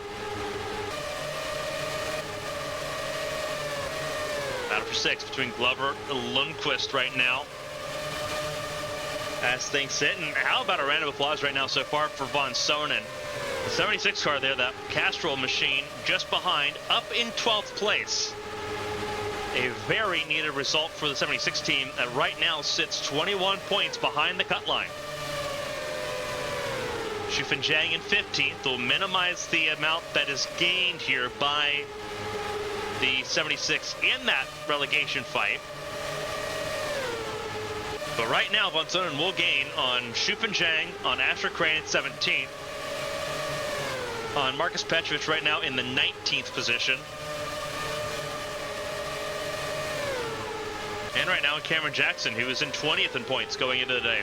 Battle for 6 between Glover and Lundqvist right now, as things sit. And how about a round of applause right now so far for Von Sonen? The 76 car there, that Castrol machine, just behind, up in 12th place. A very needed result for the 76 team that right now sits 21 points behind the cut line. Shufin Zhang in 15th will minimize the amount that is gained here by the 76 in that relegation fight. But right now, Von Sonnen will gain on Shufin Zhang, on Asher Crane at 17th. On Marcus Petrovich right now in the 19th position. And right now Cameron Jackson, who is in 20th in points going into the day.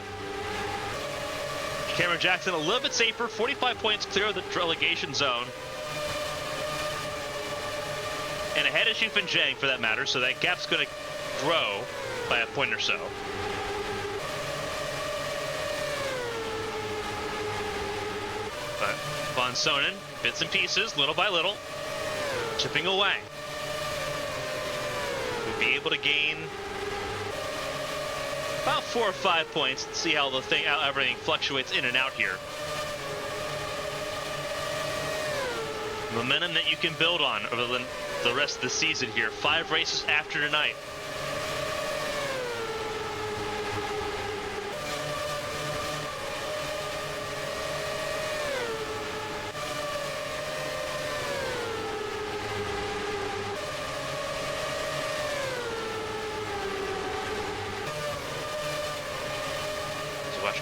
Cameron Jackson a little bit safer, 45 points clear of the relegation zone. And ahead of Shufin Zhang for that matter, so that gap's going to grow by a point or so. But Von Sonen, bits and pieces, little by little, chipping away. We'll be able to gain about 4 or 5 points. Let's see how everything fluctuates in and out here. Momentum that you can build on over the rest of the season here. 5 races after tonight.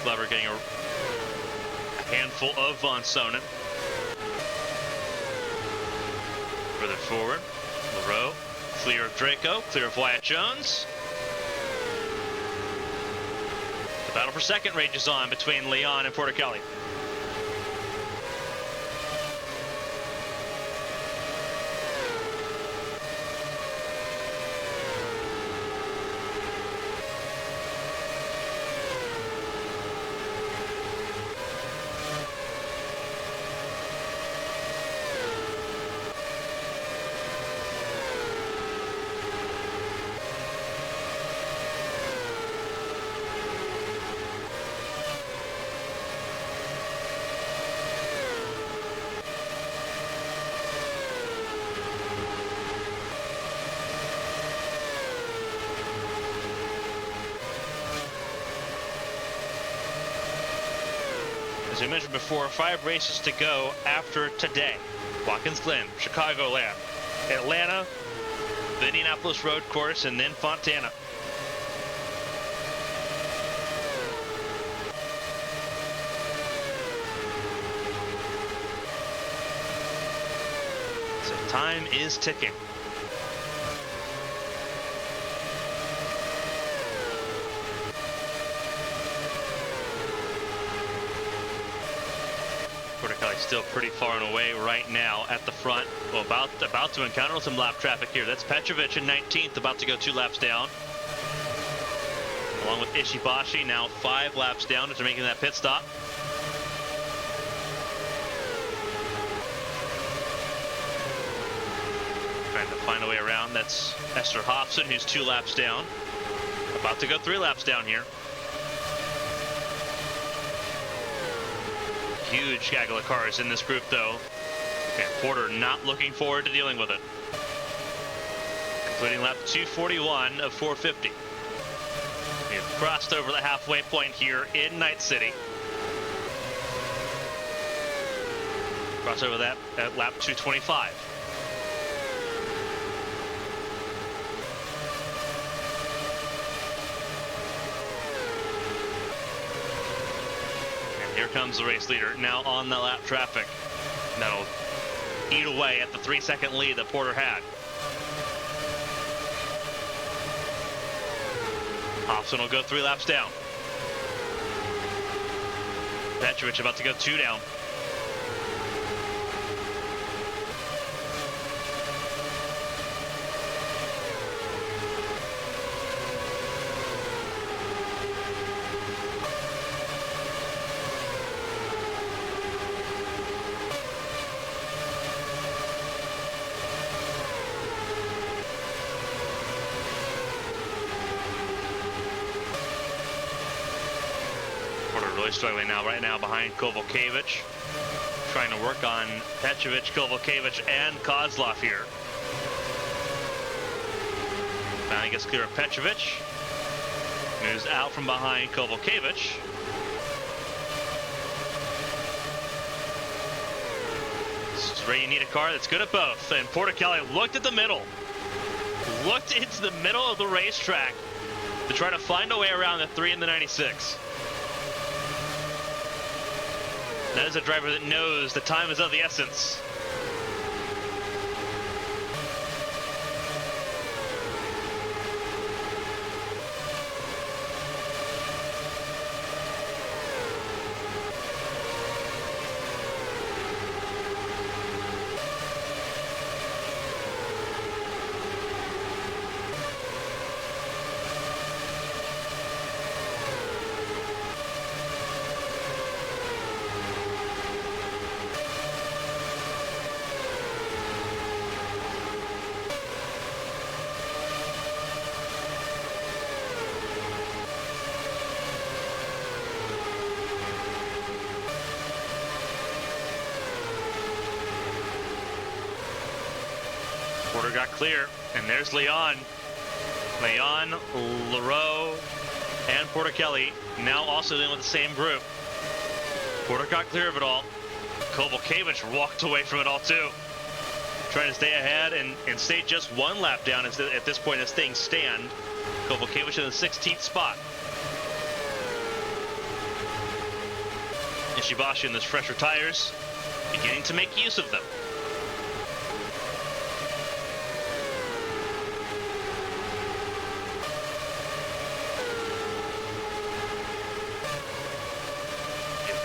Glover getting a handful of Von Sonen. Further forward, Leroux, clear of Draco, clear of Wyatt Jones. The battle for second rages on between Leon and Porticelli. As I mentioned before, 5 races to go after today. Watkins Glen, Chicagoland, Atlanta, the Indianapolis Road Course, and then Fontana. So time is ticking. Still pretty far and away right now at the front. Well, about to encounter some lap traffic here. That's Petrovich in 19th, about to go 2 laps down. Along with Ishibashi, now 5 laps down after making that pit stop. Trying to find a way around. That's Esther Hobson, who's 2 laps down. About to go 3 laps down here. Huge gaggle of cars in this group, though. And Porter not looking forward to dealing with it. Completing lap 241 of 450. We've crossed over the halfway point here in Night City. Cross over that at lap 225. And here comes the race leader now on the lap traffic. That'll eat away at the 3-second lead that Porter had. Hobson will go 3 laps down. Petrovic about to go 2 down. Really struggling now, right now behind Kovalkiewicz. Trying to work on Petrovic, Kovalkiewicz, and Kozlov here. Finally gets clear of Petrovic. Moves out from behind Kovalkiewicz. This is where you need a car that's good at both. And Porter Kelly looked at the middle. Looked into the middle of the racetrack to try to find a way around the 3 and the 96. That is a driver that knows the time is of the essence. Porter got clear, and there's Leon. Leon, Leroux, and Porter Kelly now also dealing with the same group. Porter got clear of it all. Kovalkiewicz walked away from it all too. Trying to stay ahead and stay just 1 lap down at this point as things stand. Kovalkiewicz in the 16th spot. Ishibashi in those fresher tires, beginning to make use of them.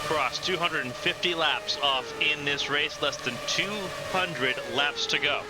Crossed 250 laps off in this race, less than 200 laps to go.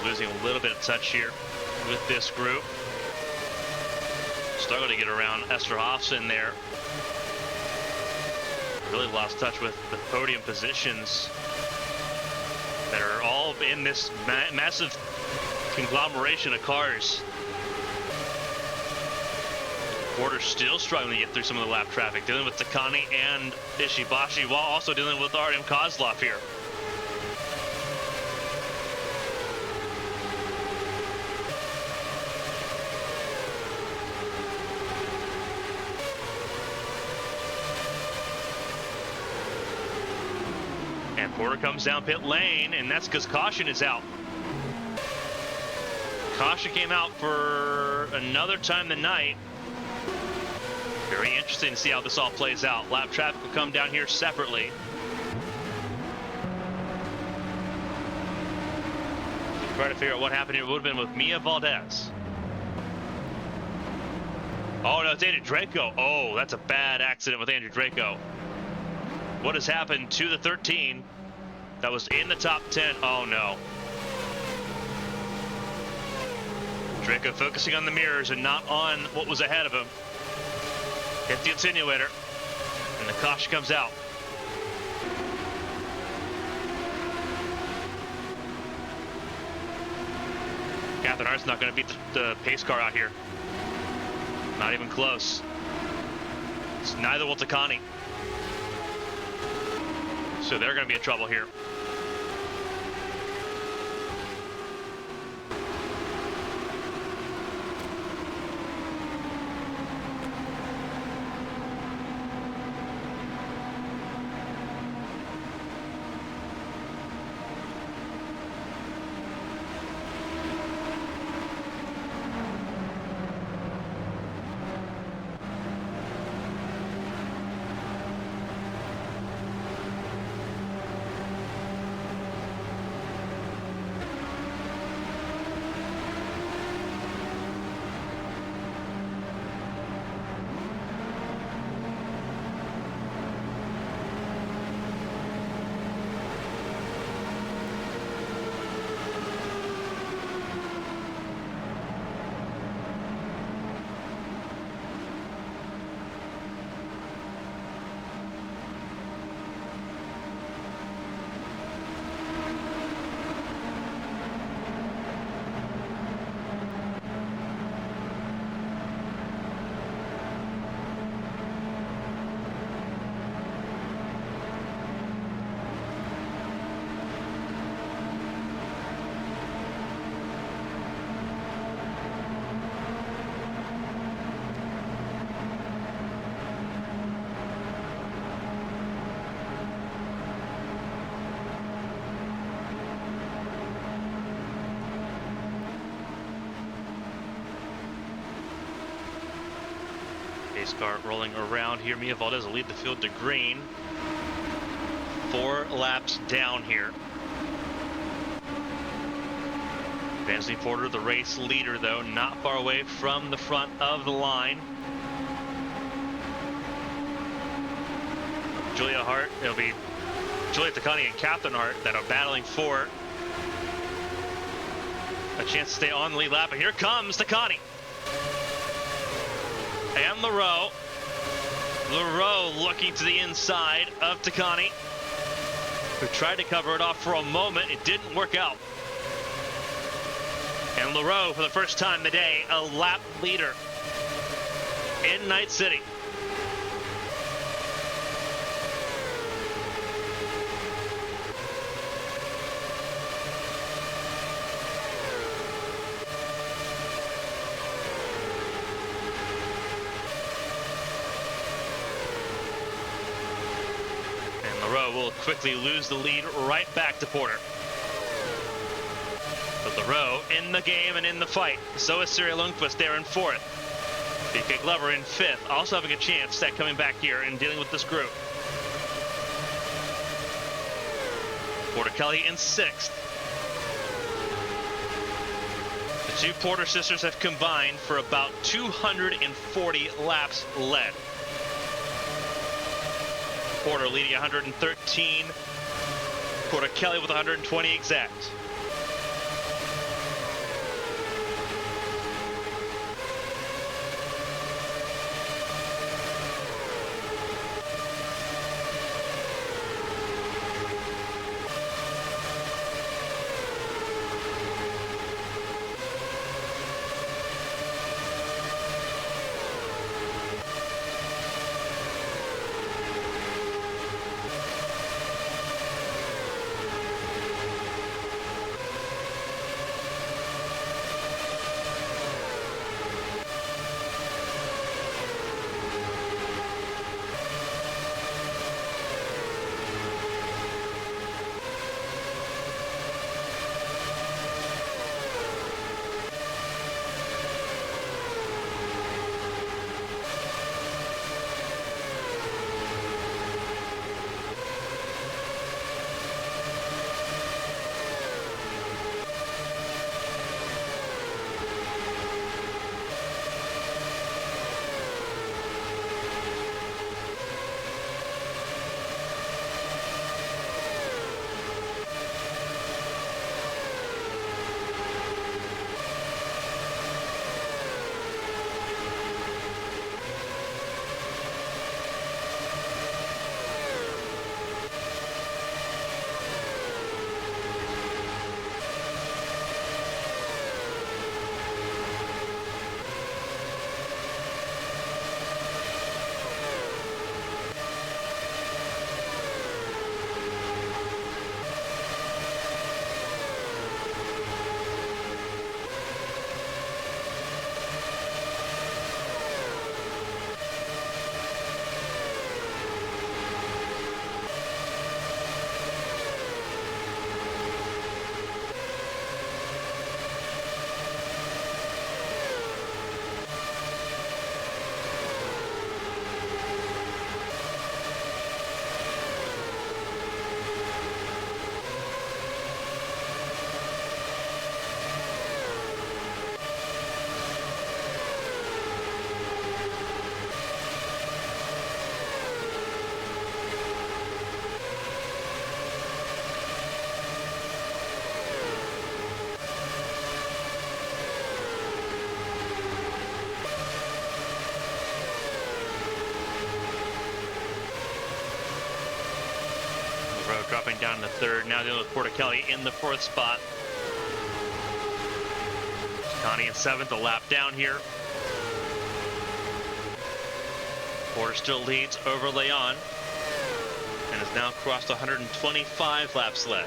Losing a little bit of touch here with this group. Struggled to get around Esther Hobson there. Really lost touch with the podium positions that are all in this massive conglomeration of cars. Porter still struggling to get through some of the lap traffic, dealing with Takani and Ishibashi while also dealing with Artem Kozlov here. And Porter comes down pit lane, and that's because caution is out. Caution came out for another time tonight. Very interesting to see how this all plays out. Lap traffic will come down here separately. Try to figure out what happened here. It would have been with Mia Valdez. Oh no, it's Andrew Draco. Oh, that's a bad accident with Andrew Draco. What has happened to the 13 that was in the top 10? Oh no. Draco focusing on the mirrors and not on what was ahead of him. Hit the attenuator, and the caution comes out. Catherine Hart's not going to beat the pace car out here. Not even close. Neither will Takani. So they're going to be in trouble here. Pace car rolling around here. Mia Valdez will lead the field to green. 4 laps down here. Anthony Porter, the race leader, though, not far away from the front of the line. Julia Hart, it'll be Julia Takani and Catherine Hart that are battling for a chance to stay on the lead lap. And here comes Takani. And LaRoe. LaRoe looking to the inside of Takani, who tried to cover it off for a moment. It didn't work out. And LaRoe, for the first time today, a lap leader in Night City. Will quickly lose the lead right back to Porter. But LaRoe in the game and in the fight. So is Siri Lundqvist there in 4th. BK Glover in 5th, also having a chance at coming back here and dealing with this group. Porter Kelly in 6th. The 2 Porter sisters have combined for about 240 laps led. Porter leading 113. Porter Kelly with 120 exact. LaRoe dropping down to third. Now dealing with Porticelli in the fourth spot. Connie in seventh, a lap down here. Porter still leads over Leon and has now crossed 125 laps led.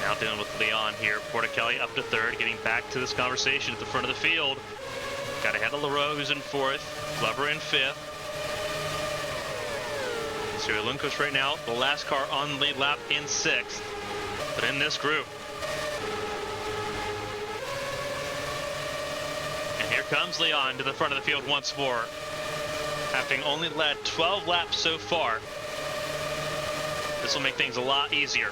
Now dealing with Leon here. Porticelli up to third, getting back to this conversation at the front of the field. Got ahead of LaRoe, who's in fourth. Glover in fifth. Sirilunkos right now, the last car on the lead lap, in sixth. But in this group. And here comes Leon to the front of the field once more. Having only led 12 laps so far. This will make things a lot easier.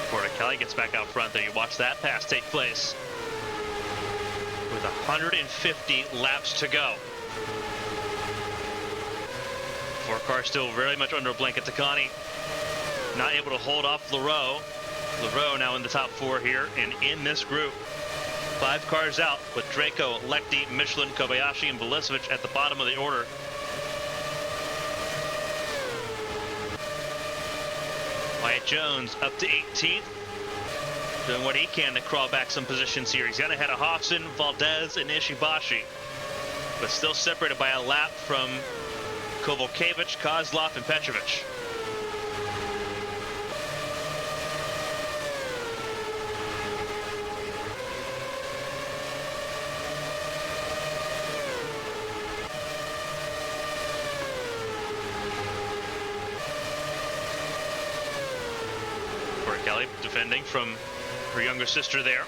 Porticelli gets back out front there. You watch that pass take place with 150 laps to go. Four cars still very much under a blanket. Takani not able to hold off LaRoe. LaRoe now in the top four here, and in this group, 5 cars out with Draco, Lecty, Michelin, Kobayashi, and Velicevic at the bottom of the order. Wyatt Jones up to 18th, doing what he can to crawl back some positions here. He's got ahead of Hofson, Valdez, and Ishibashi, but still separated by a lap from Kovalkiewicz, Kozlov, and Petrovic. Kelly defending from her younger sister there.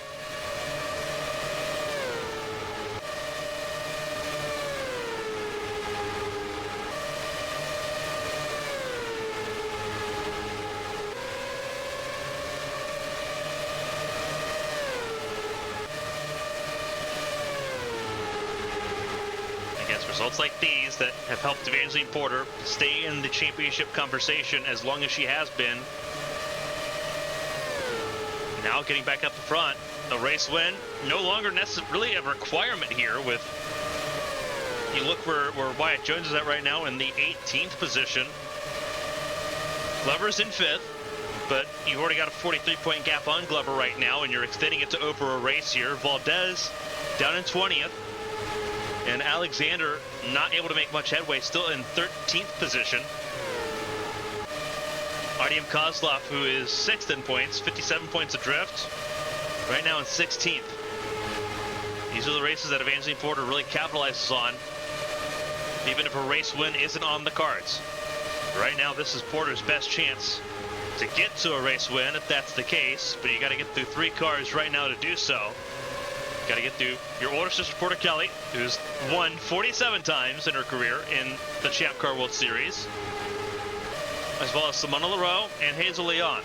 Against results like these that have helped Evangeline Porter stay in the championship conversation as long as she has been. Now getting back up the front, a race win, no longer necessarily a requirement here. With, you look where Wyatt Jones is at right now in the 18th position. Glover's in 5th, but you've already got a 43-point gap on Glover right now, and you're extending it to over a race here. Valdez down in 20th, and Alexander not able to make much headway, still in 13th position. Artyom Kozlov, who is 6th in points, 57 points adrift, right now in 16th. These are the races that Evangeline Porter really capitalizes on, even if a race win isn't on the cards. Right now, this is Porter's best chance to get to a race win, if that's the case, but you got to get through 3 cars right now to do so. Got to get through your older sister, Porter Kelly, who's won 47 times in her career in the Champ Car World Series, as well as Simona Leroux and Hazel Leon.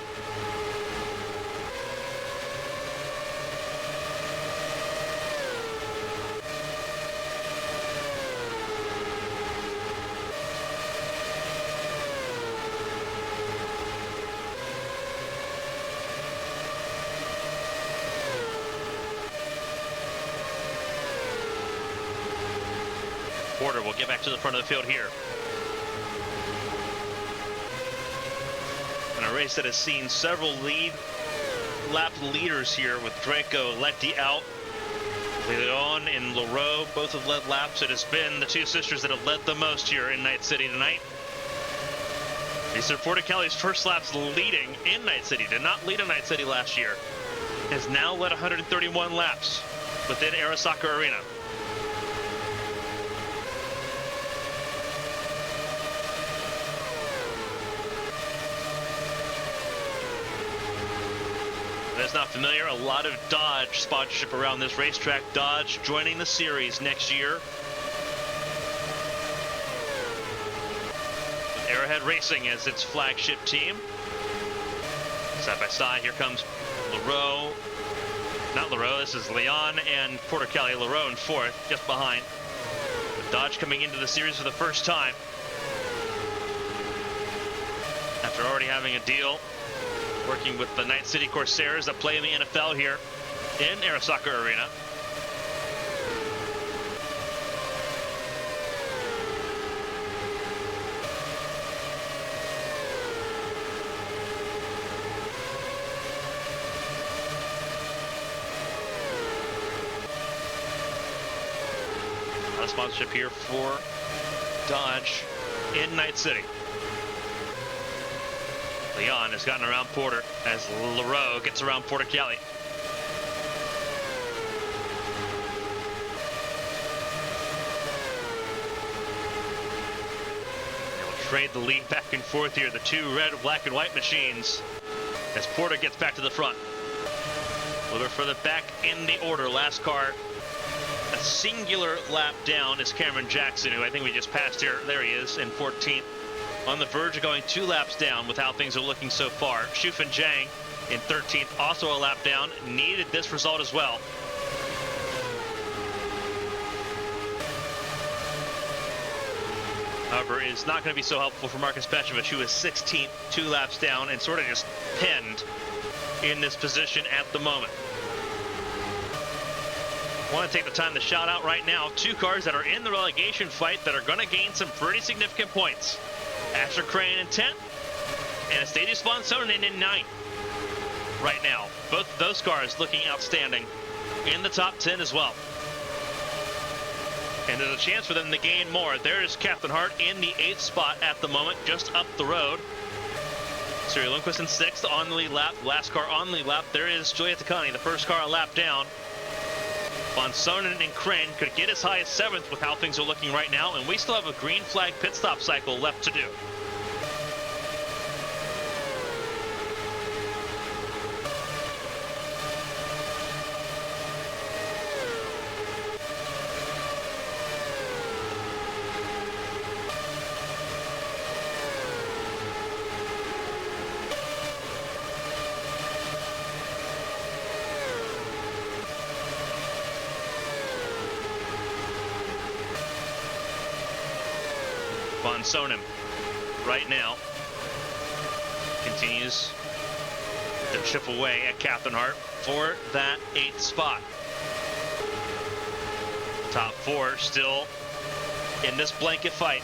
Porter will get back to the front of the field here. In a race that has seen several lap leaders here, with Draco, Letty out, Leon and Leroux both have led laps. It has been the two sisters that have led the most here in Night City tonight. These are Porter Kelly's first laps leading in Night City. Did not lead in Night City last year. Has now led 131 laps within Arasaka Arena. That's not familiar, a lot of Dodge sponsorship around this racetrack. Dodge joining the series next year. With Arrowhead Racing as its flagship team. Side by side, here comes Leroux. Not Leroux, this is Leon and Porter Kelly. Leroux in fourth, just behind. With Dodge coming into the series for the first time, after already having a deal working with the Night City Corsairs that play in the NFL here in Arasaka Arena. A lot of sponsorship here for Dodge in Night City. Leon has gotten around Porter as Leroux gets around Porter Kelly. They will trade the lead back and forth here, the two red, black, and white machines, as Porter gets back to the front. A little bit further back in the order, last car, a singular lap down, is Cameron Jackson, who I think we just passed here. There he is in 14th. On the verge of going 2 laps down with how things are looking so far. Shufan Zhang in 13th, also a lap down, needed this result as well. However, it's not going to be so helpful for Marcus Petrovich, who is 16th, 2 laps down, and sort of just pinned in this position at the moment. I want to take the time to shout out right now 2 cars that are in the relegation fight that are going to gain some pretty significant points. Asher Crane in 10th, and a Stadium Sponsoren in 9th right now. Both of those cars looking outstanding in the top 10 as well. And there's a chance for them to gain more. There's Captain Hart in the 8th spot at the moment, just up the road. Siri Lundquist in 6th on the lead lap. Last car on the lead lap. There is Julia Takani, the first car a lap down. Von Sonnen and Crane could get as high as 7th with how things are looking right now, and we still have a green flag pit stop cycle left to do. Von Sonnen right now continues to chip away at Captain Hart for that 8th spot. Top 4 still in this blanket fight.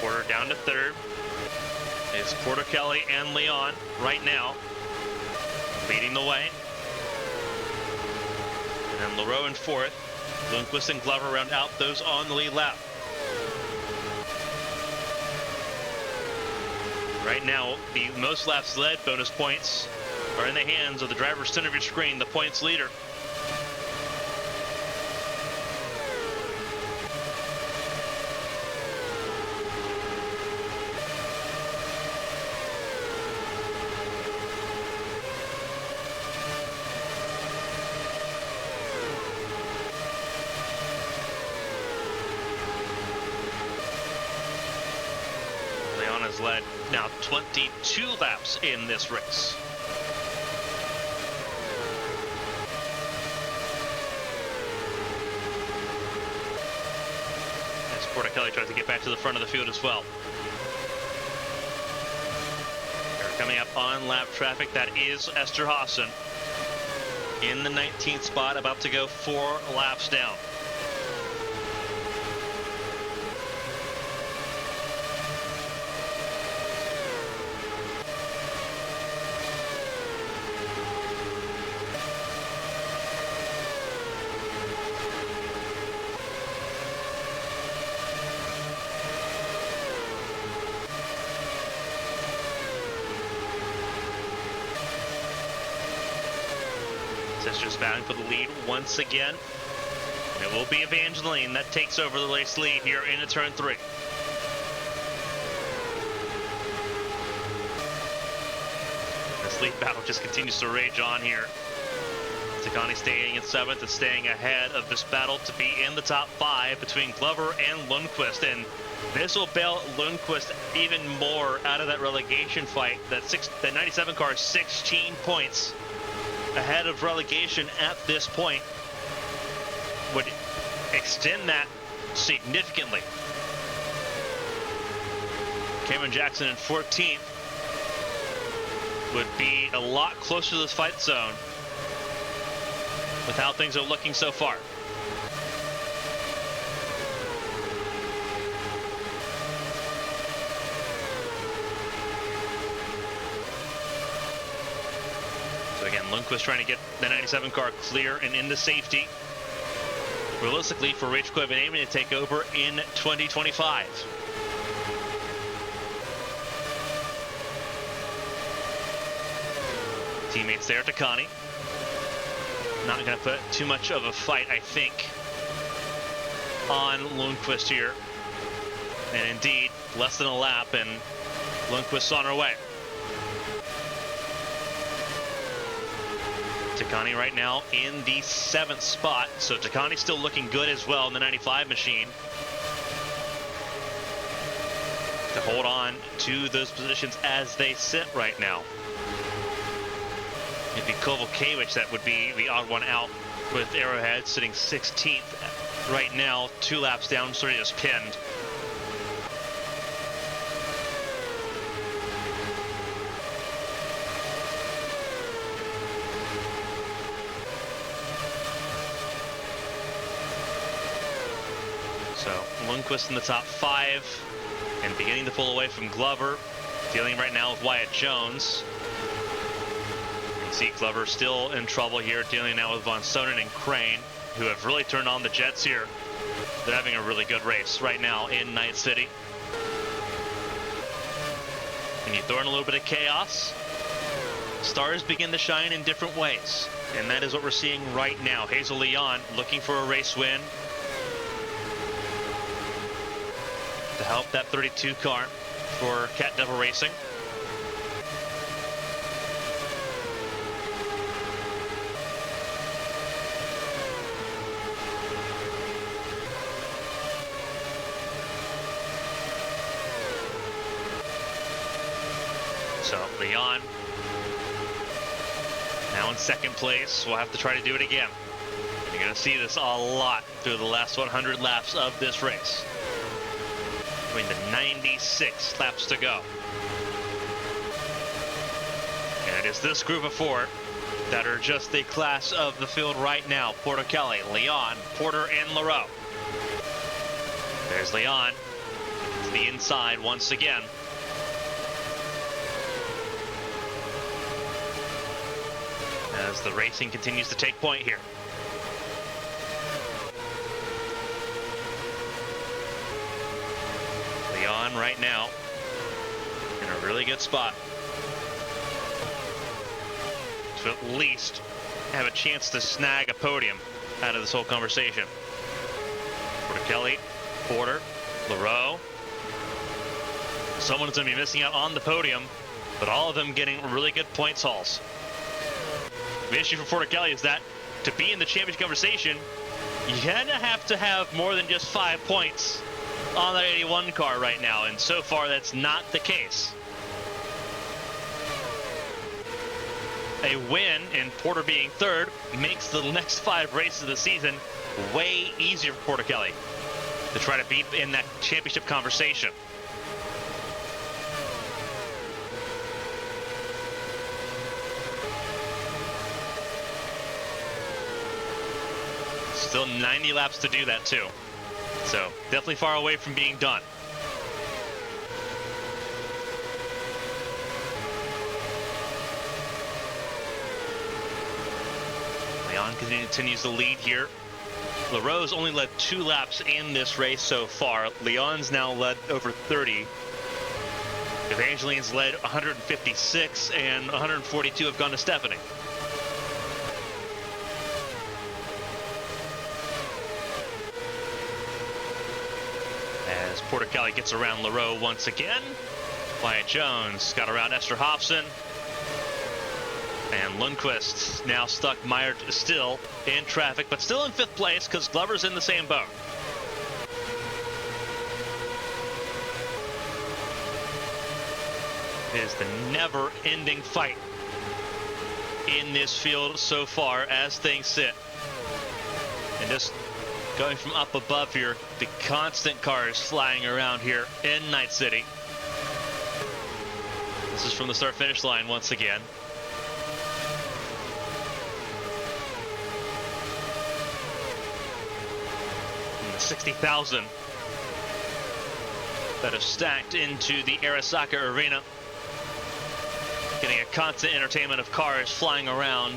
Porter down to 3rd. It's Porter Kelly and Leon right now leading the way. And then Leroux in 4th. Lundquist and Glover round out those on the lead lap. Right now, the most laps led bonus points are in the hands of the driver's center of your screen, the points leader. has led now 22 laps in this race. As Porticelli tries to get back to the front of the field as well. They're coming up on lap traffic. That is Esterhazen in the 19th spot, about to go 4 laps down. Sisters battling for the lead once again. And it will be Evangeline that takes over the race lead here into turn 3. This lead battle just continues to rage on here. Takani staying in 7th and staying ahead of this battle to be in the top 5 between Glover and Lundqvist. And this will bail Lundqvist even more out of that relegation fight. That 97 car is 16 points ahead of relegation at this point, would extend that significantly. Cameron Jackson in 14th would be a lot closer to this fight zone with how things are looking so far. So again, Lundqvist trying to get the 97 car clear and into safety. Realistically, for Rachel Coybe aiming to take over in 2025. Teammates there, Takani. Not going to put too much of a fight, I think, on Lundqvist here. And indeed, less than a lap, and Lundqvist's on her way. Takani right now in the 7th spot, so Takani still looking good as well in the 95 machine to hold on to those positions as they sit right now. It'd be Kovalkiewicz that would be the odd one out, with Arrowhead sitting 16th right now, 2 laps down, so he just pinned. So Lundqvist in the top 5 and beginning to pull away from Glover, dealing right now with Wyatt Jones. You can see Glover still in trouble here, dealing now with Von Sonnen and Crane, who have really turned on the Jets here. They're having a really good race right now in Night City. And you throw in a little bit of chaos, stars begin to shine in different ways. And that is what we're seeing right now. Hazel Leon looking for a race win to help that 32 car for Cat Devil Racing. So Leon now in 2nd place. We'll have to try to do it again. You're going to see this a lot through the last 100 laps of this race. Between the 96 laps to go. And it is this group of 4 that are just the class of the field right now. Porticelli, Leon, Porter, and Leroux. There's Leon to the inside once again. As the racing continues to take point here. Leon right now in a really good spot to at least have a chance to snag a podium out of this whole conversation. Porticelli, Porter, Leroux. Someone's going to be missing out on the podium, but all of them getting really good points hauls. The issue for Porticelli is that to be in the championship conversation, you kind of have to have more than just 5 points on that 81 car right now, and so far that's not the case. A win, and Porter being third, makes the next 5 races of the season way easier for Porter Kelly to try to be in that championship conversation. Still 90 laps to do that too. So definitely far away from being done. Leon continues to lead here. LaRose only led 2 laps in this race so far. Leon's now led over 30. Evangeline's led 156, and 142 have gone to Stephanie. As Porter Kelly gets around LaRoe once again, Wyatt Jones got around Esther Hobson. And Lundqvist now stuck mired still in traffic, but still in 5th place because Glover's in the same boat. It is the never-ending fight in this field so far as things sit. And just going from up above here, the constant cars flying around here in Night City. This is from the start-finish line once again. 60,000 that have stacked into the Arasaka arena, getting a constant entertainment of cars flying around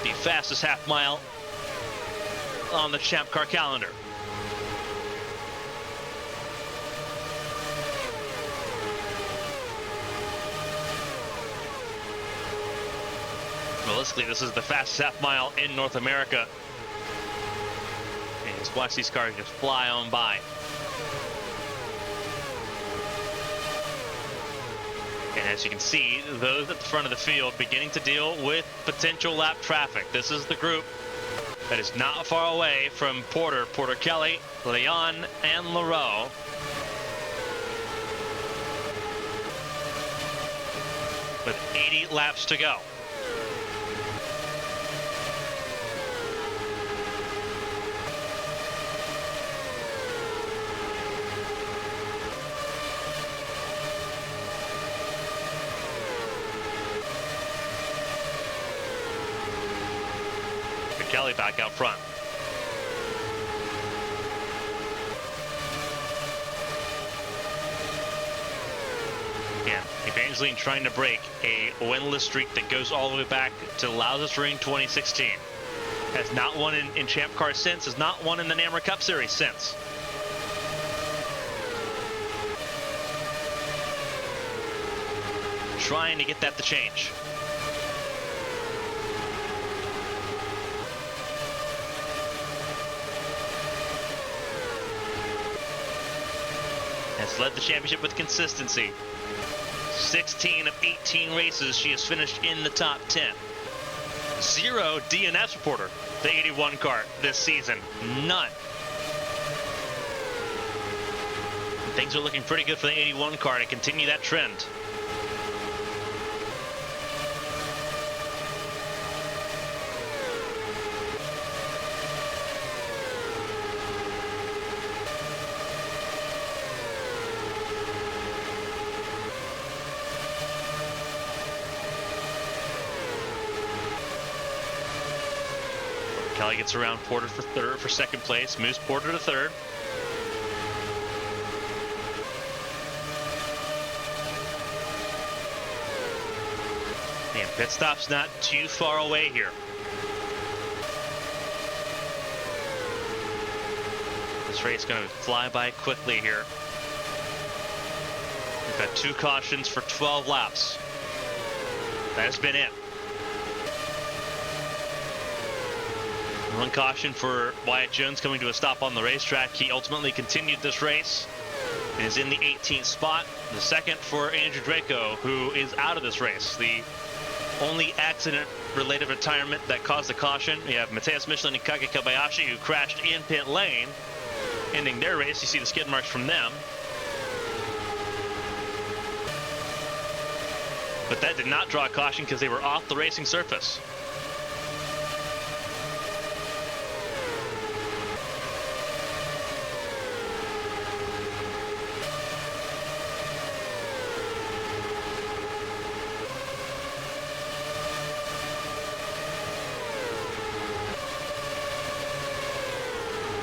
the fastest half mile on the Champ Car calendar. Realistically, this is the fastest half mile in North America. And just watch these cars just fly on by. And as you can see, those at the front of the field beginning to deal with potential lap traffic. This is the group that is not far away from Porter Kelly, Leon, and LaRoe. With 80 laps to go. Kelly back out front. Again, Evangeline trying to break a winless streak that goes all the way back to Loudest Ring 2016. Has not won in Champ Car since, has not won in the NAMRA Cup Series since. Trying to get that to change. Has led the championship with consistency. 16 of 18 races she has finished in the top 10. 0 DNFs reporter, the 81 car this season. None. And things are looking pretty good for the 81 car to continue that trend. Kelly gets around Porter for second place, moves Porter to third. And pit stop's not too far away here. This race is going to fly by quickly here. We've got 2 cautions for 12 laps. That has been it. 1 caution for Wyatt Jones coming to a stop on the racetrack. He ultimately continued this race and is in the 18th spot. The second for Andrew Draco, who is out of this race. The only accident-related retirement that caused the caution. We have Mateus Michelin and Kage Kobayashi, who crashed in pit lane. ending their race. You see the skid marks from them. But that did not draw a caution because they were off the racing surface.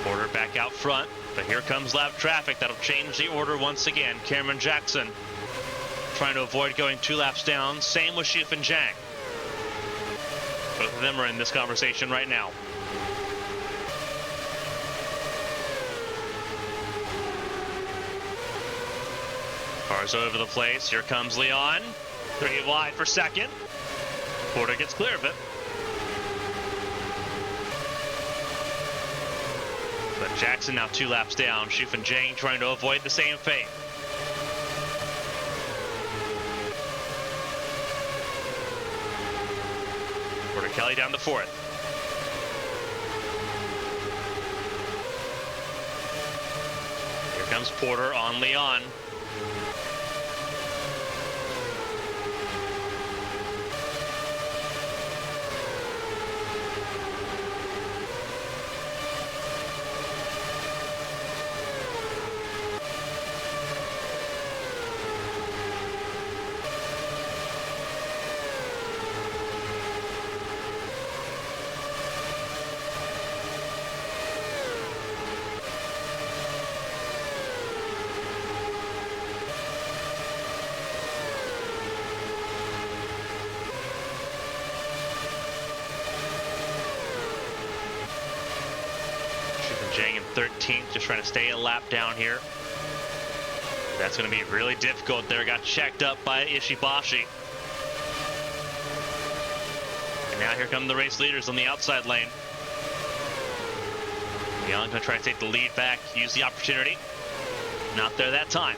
Order back out front, but here comes lap traffic. That'll change the order once again. Cameron Jackson trying to avoid going 2 laps down. Same with Xu and Zhang. Both of them are in this conversation right now. Cars over the place. Here comes Leon. 3 wide for second. Porter gets clear of it. But Jackson now 2 laps down. Xu and Zhang trying to avoid the same fate. Porter Kelly down to 4th. Here comes Porter on Leon. Zhang in 13th, just trying to stay a lap down here. That's going to be really difficult there. Got checked up by Ishibashi. And now here come the race leaders on the outside lane. Leon going to try to take the lead back, use the opportunity. Not there that time.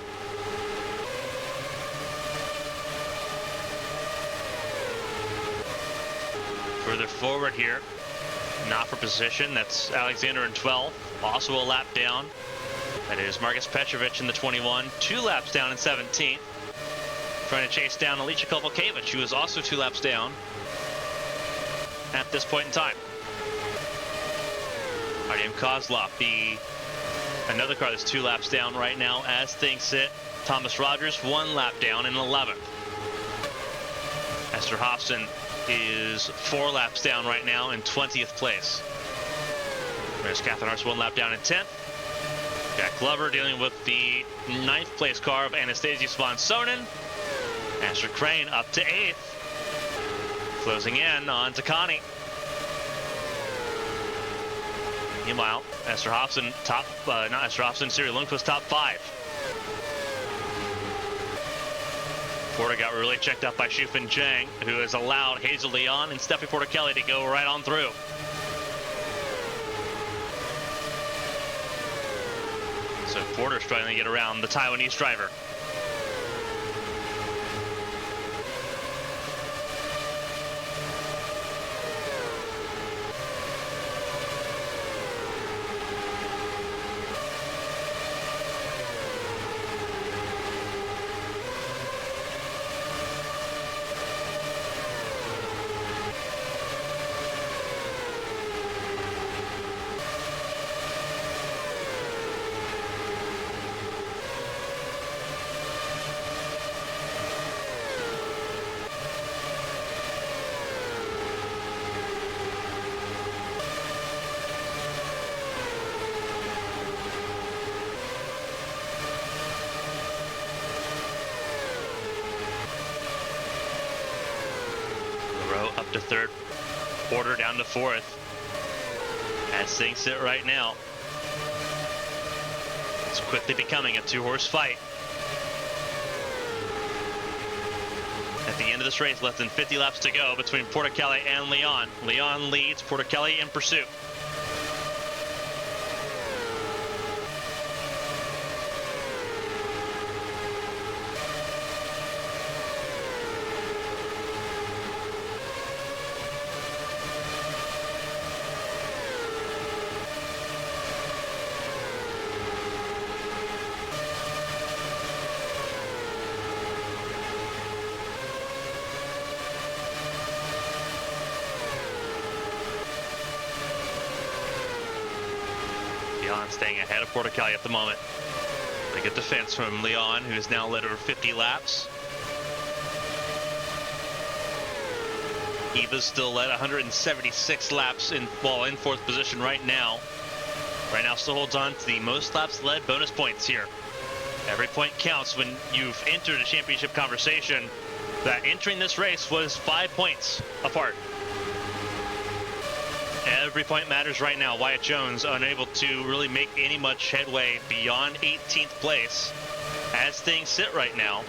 Further forward here. Not for position. That's Alexander in 12th. Also a lap down. That is Marcus Petrovic in the 21. 2 laps down in 17th. Trying to chase down Alicia Kovalkiewicz, who is also 2 laps down at this point in time. Artyom Kozlov, another car that's 2 laps down right now as things sit. Thomas Rogers 1 lap down in 11th. Esther Hofson is 4 laps down right now in 20th place. There's Catherine Hars 1 lap down in 10th. Jack Glover dealing with the 9th place car of Anastasia Svansonen. Astrid Crane up to 8th. Closing in on Takani. Meanwhile, Esther Hofson not Esther Hofson, Siri Lundqvist top 5. Porter got really checked up by Xu Zhang, who has allowed Hazel Leon and Steffi Porter Kelly to go right on through. So Porter's trying to get around the Taiwanese driver. Up to 3rd, Porter down to 4th. As things sit right now, it's quickly becoming a 2-horse fight. At the end of this race, less than 50 laps to go between Porter Kelly and Leon. Leon leads, Porter Kelly in pursuit. staying ahead of Porticali at the moment. A good defense from Leon, who has now led over 50 laps. Eva's still led 176 laps in fourth position right now. Right now still holds on to the most laps led bonus points here. Every point counts when you've entered a championship conversation. That entering this race was 5 points apart. Every point matters right now. Wyatt Jones unable to really make any much headway beyond 18th place as things sit right now.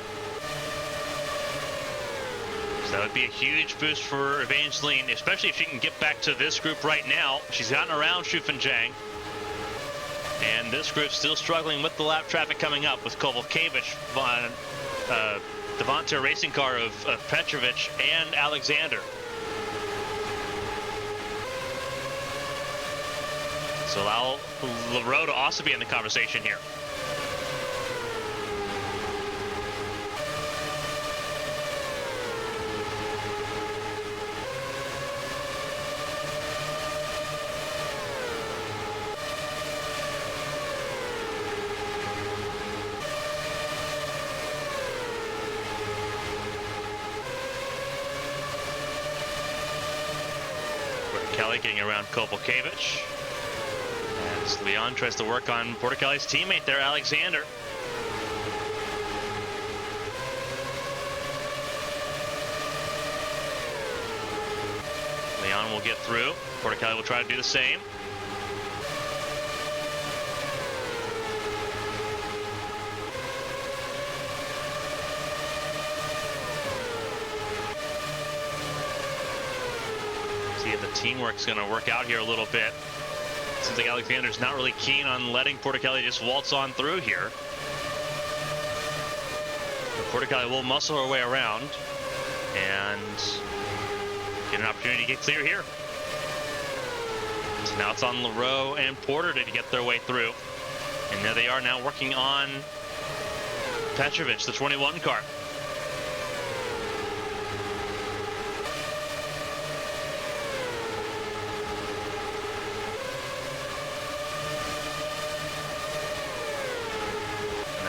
So that would be a huge boost for Evangeline, especially if she can get back to this group right now. She's gotten around Shufan Zhang. And this group's still struggling with the lap traffic coming up with Kovalkiewicz, Devonta racing car of Petrovic and Alexander. So allow LaRoe to also be in the conversation here. Kelly getting around Kovalkiewicz. As Leon tries to work on Porticali's teammate there, Alexander. Leon will get through. Porticali will try to do the same. See if the teamwork's going to work out here a little bit. Seems like Alexander's not really keen on letting Porticali just waltz on through here. But Porticali will muscle her way around and get an opportunity to get clear here. So now it's on LaRoe and Porter to get their way through. And there they are now working on Petrovic, the 21 car.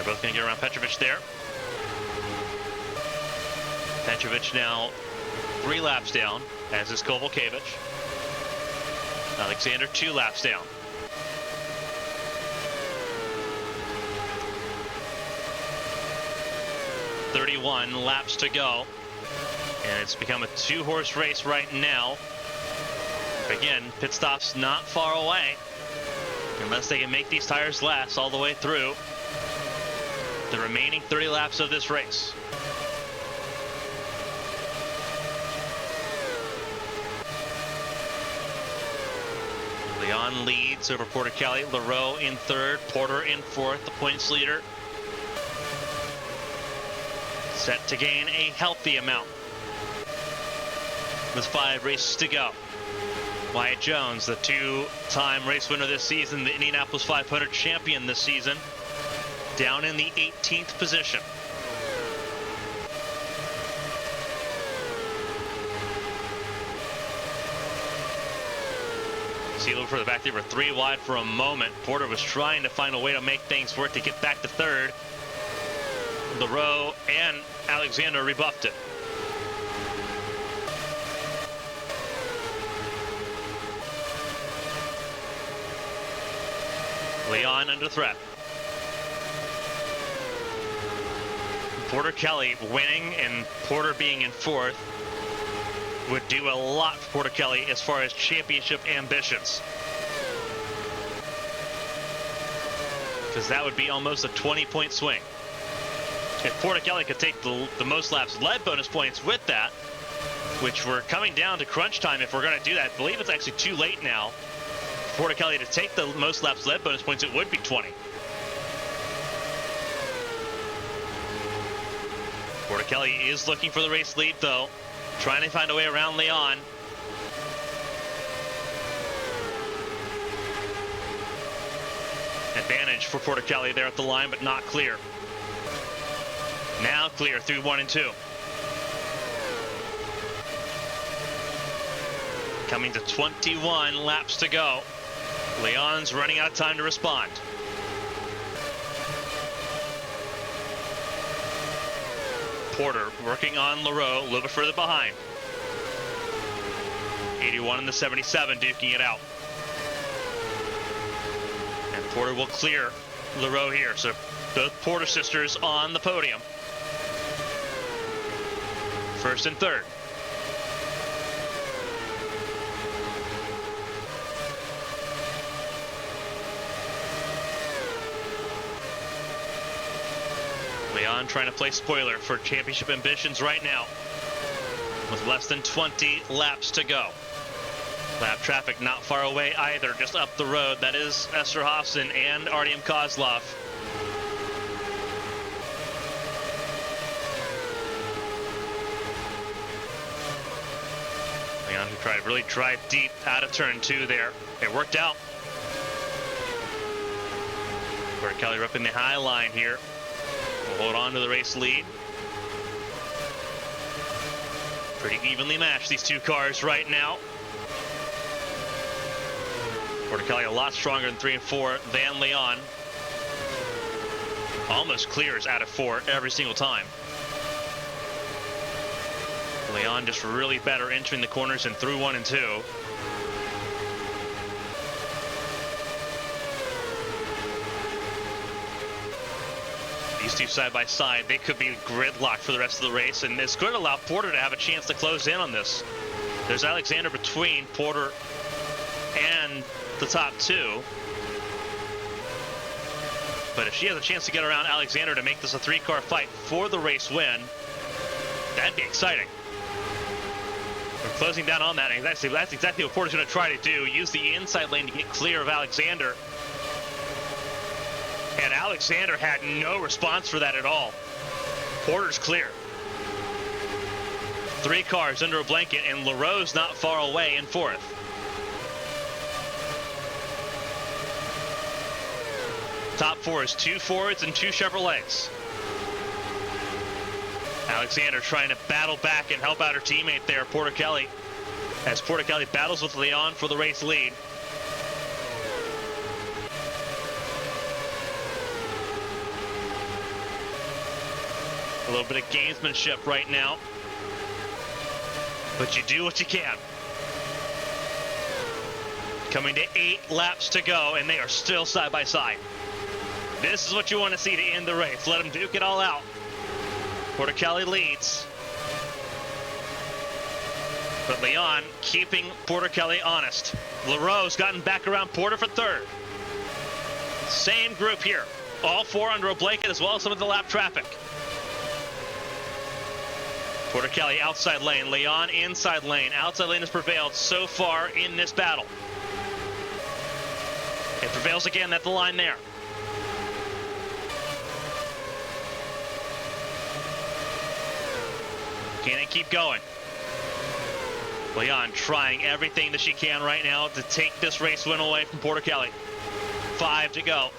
Both going to get around Petrovic there. Petrovic now 3 laps down, as is Kovalkiewicz. Alexander 2 laps down. .31 laps to go. And it's become a 2-horse race right now. Again, pit stop's not far away. Unless they can make these tires last all the way through the remaining 30 laps of this race. Leon leads over Porticali, LaRoe in 3rd, Porter in 4th, the points leader. Set to gain a healthy amount with 5 races to go. Wyatt Jones, the 2-time race winner this season, the Indianapolis 500 champion this season, down in the 18th position. Sealer for the back there were 3 wide for a moment. Porter was trying to find a way to make things work to get back to 3rd. LaRoe and Alexander rebuffed it. Leon under threat. Porticali winning and Porter being in 4th would do a lot for Porticali as far as championship ambitions. Because that would be almost a 20-point swing. If Porticali could take the most laps led bonus points with that, which we're coming down to crunch time if we're going to do that. I believe it's actually too late now for Porticali to take the most laps led bonus points. It would be 20. Porticali is looking for the race lead, though, trying to find a way around Leon. Advantage for Porticali there at the line, but not clear. Now clear through 1 and 2. Coming to 21 laps to go. Leon's running out of time to respond. Porter working on LaRoe, a little bit further behind. 81 and the 77 duking it out. And Porter will clear LaRoe here. So both Porter sisters on the podium. First and third. Leon trying to play spoiler for championship ambitions right now, with less than 20 laps to go. Lap traffic not far away either, just up the road. That is Esther Hofson and Artyom Kozlov. Leon who tried to really drive deep out of turn 2 there. It worked out. Porter Kelly up in the high line here. Will hold on to the race lead. Pretty evenly matched, these two cars right now. Porter Kelly a lot stronger in 3 and 4 than Leon. Almost clears out of 4 every single time. Leon just really better entering the corners and through 1 and 2. These two side by side, they could be gridlocked for the rest of the race, and this could allow Porter to have a chance to close in on this. There's Alexander between Porter and the top 2. But if she has a chance to get around Alexander to make this a 3-car fight for the race win, that'd be exciting. We're closing down on that, and that's exactly what Porter's going to try to do. Use the inside lane to get clear of Alexander. And Alexander had no response for that at all. Porter's clear. 3 cars under a blanket, and LaRoe's not far away in 4th. Top 4 is 2 Fords and 2 Chevrolets. Alexander trying to battle back and help out her teammate there, Porter Kelly, as Porter Kelly battles with Leon for the race lead. A little bit of gamesmanship right now, but you do what you can. Coming to 8 laps to go, and they are still side by side. This is what you want to see to end the race. Let them duke it all out. Porter Kelly leads, but Leon keeping Porter Kelly honest. LaRoe's gotten back around Porter for 3rd. Same group here. All 4 under a blanket, as well as some of the lap traffic. Porter Kelly outside lane, Leon inside lane. Outside lane has prevailed so far in this battle. It prevails again at the line there. Can it keep going? Leon trying everything that she can right now to take this race win away from Porter Kelly. 5 to go.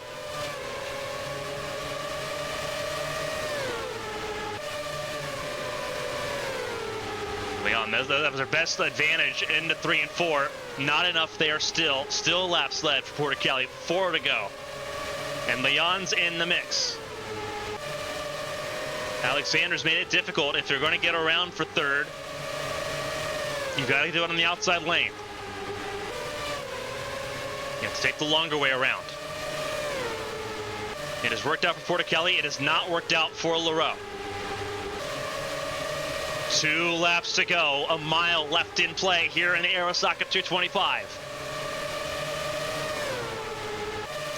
Leon, that was her best advantage into 3 and 4. Not enough there still. Still laps led for Porter Kelly. 4 to go. And Leon's in the mix. Alexander's made it difficult. If you're going to get around for 3rd, you've got to do it on the outside lane. You have to take the longer way around. It has worked out for Porter Kelly. It has not worked out for LaRoe. 2 laps to go, a mile left in play here in the Arasaka 225.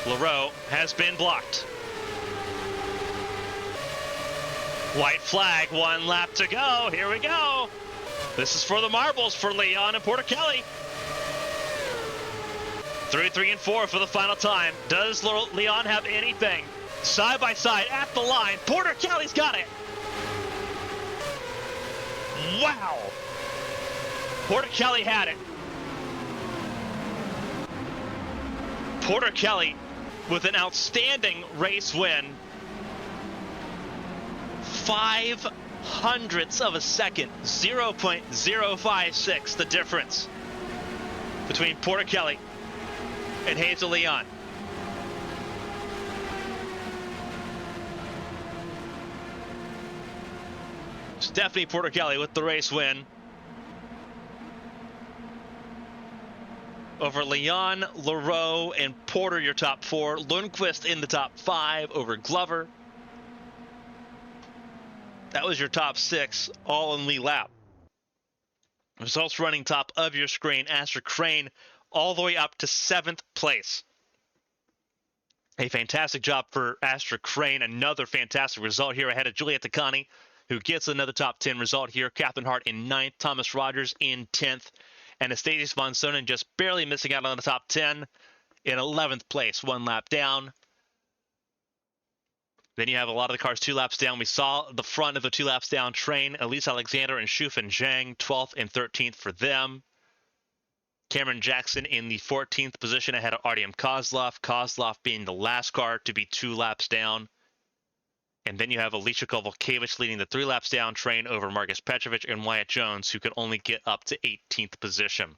LaRoe has been blocked. White flag, 1 lap to go. Here we go. This is for the marbles for Leon and Porter Kelly. Through 3 and 4 for the final time. Does Leon have anything? Side by side at the line. Porter Kelly's got it. Wow! Porter Kelly had it. Porter Kelly with an outstanding race win. 0.05 of a second, 0.056 the difference between Porter Kelly and Hazel Leon. Stephanie Porter-Kelly with the race win over Leon, Leroux, and Porter, your top 4. Lundqvist in the top 5 over Glover. That was your top 6, all in lead lap. Results running top of your screen. Asher Crane all the way up to 7th place. A fantastic job for Asher Crane. Another fantastic result here ahead of Juliette Takani, who gets another top 10 result here. Catherine Hart in 9th. Thomas Rogers in 10th. And Estadius von Sonnen just barely missing out on the top 10 in 11th place, 1 lap down. Then you have a lot of the cars 2 laps down. We saw the front of the 2 laps down train. Elise Alexander and Shufan Zhang, 12th and 13th for them. Cameron Jackson in the 14th position ahead of Artyom Kozlov. Kozlov being the last car to be 2 laps down. And then you have Alicia Kovalkiewicz leading the 3 laps down train over Marcus Petrovic and Wyatt Jones, who can only get up to 18th position.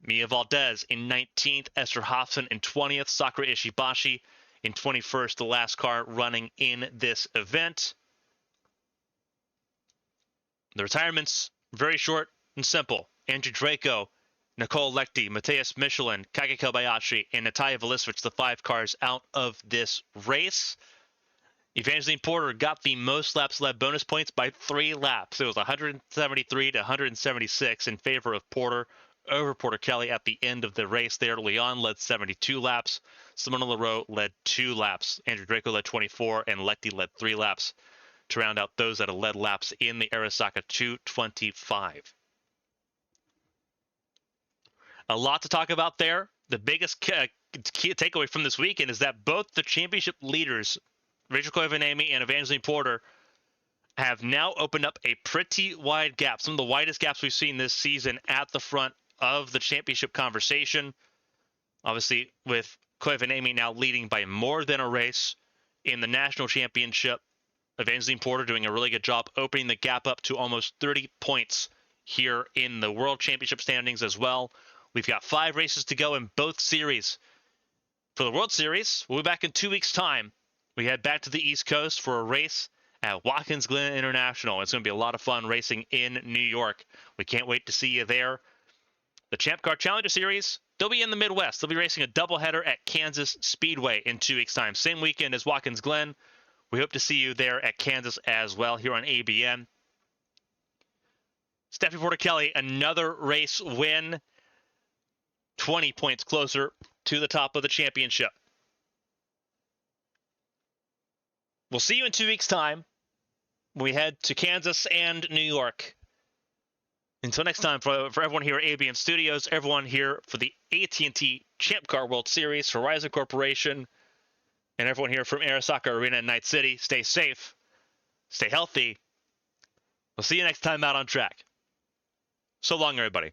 Mia Valdez in 19th, Esther Hofson in 20th, Sakura Ishibashi in 21st, the last car running in this event. The retirements, very short and simple. Andrew Draco, Nicole Lechty, Mateus Michelin, Kage Kobayashi, and Natalia Velisevich, the 5 cars out of this race. Evangeline Porter got the most laps led bonus points by 3 laps. It was 173 to 176 in favor of Porter over Porter-Kelly at the end of the race there. Leon led 72 laps. Simona Leroux led 2 laps. Andrew Draco led 24, and Lechty led 3 laps to round out those that have led laps in the Arasaka 225. A lot to talk about there. The biggest key takeaway from this weekend is that both the championship leaders, Rachel Koivu-Niemi and Evangeline Porter, have now opened up a pretty wide gap, some of the widest gaps we've seen this season at the front of the championship conversation. Obviously, with Koivu-Niemi now leading by more than a race in the national championship. Evangeline Porter doing a really good job opening the gap up to almost 30 points here in the World Championship standings as well. We've got 5 races to go in both series. For the World Series, we'll be back in 2 weeks' time. We head back to the East Coast for a race at Watkins Glen International. It's going to be a lot of fun racing in New York. We can't wait to see you there. The Champ Car Challenger Series, they'll be in the Midwest. They'll be racing a doubleheader at Kansas Speedway in 2 weeks' time. Same weekend as Watkins Glen. We hope to see you there at Kansas as well here on ABN. Stephanie Porter-Kelly, another race win. 20 points closer to the top of the championship. We'll see you in 2 weeks' time when we head to Kansas and New York. Until next time, for everyone here at ABN Studios, everyone here for the AT&T Champ Car World Series, Horizon Corporation, and everyone here from Arasaka Arena in Night City, stay safe, stay healthy. We'll see you next time out on track. So long, everybody.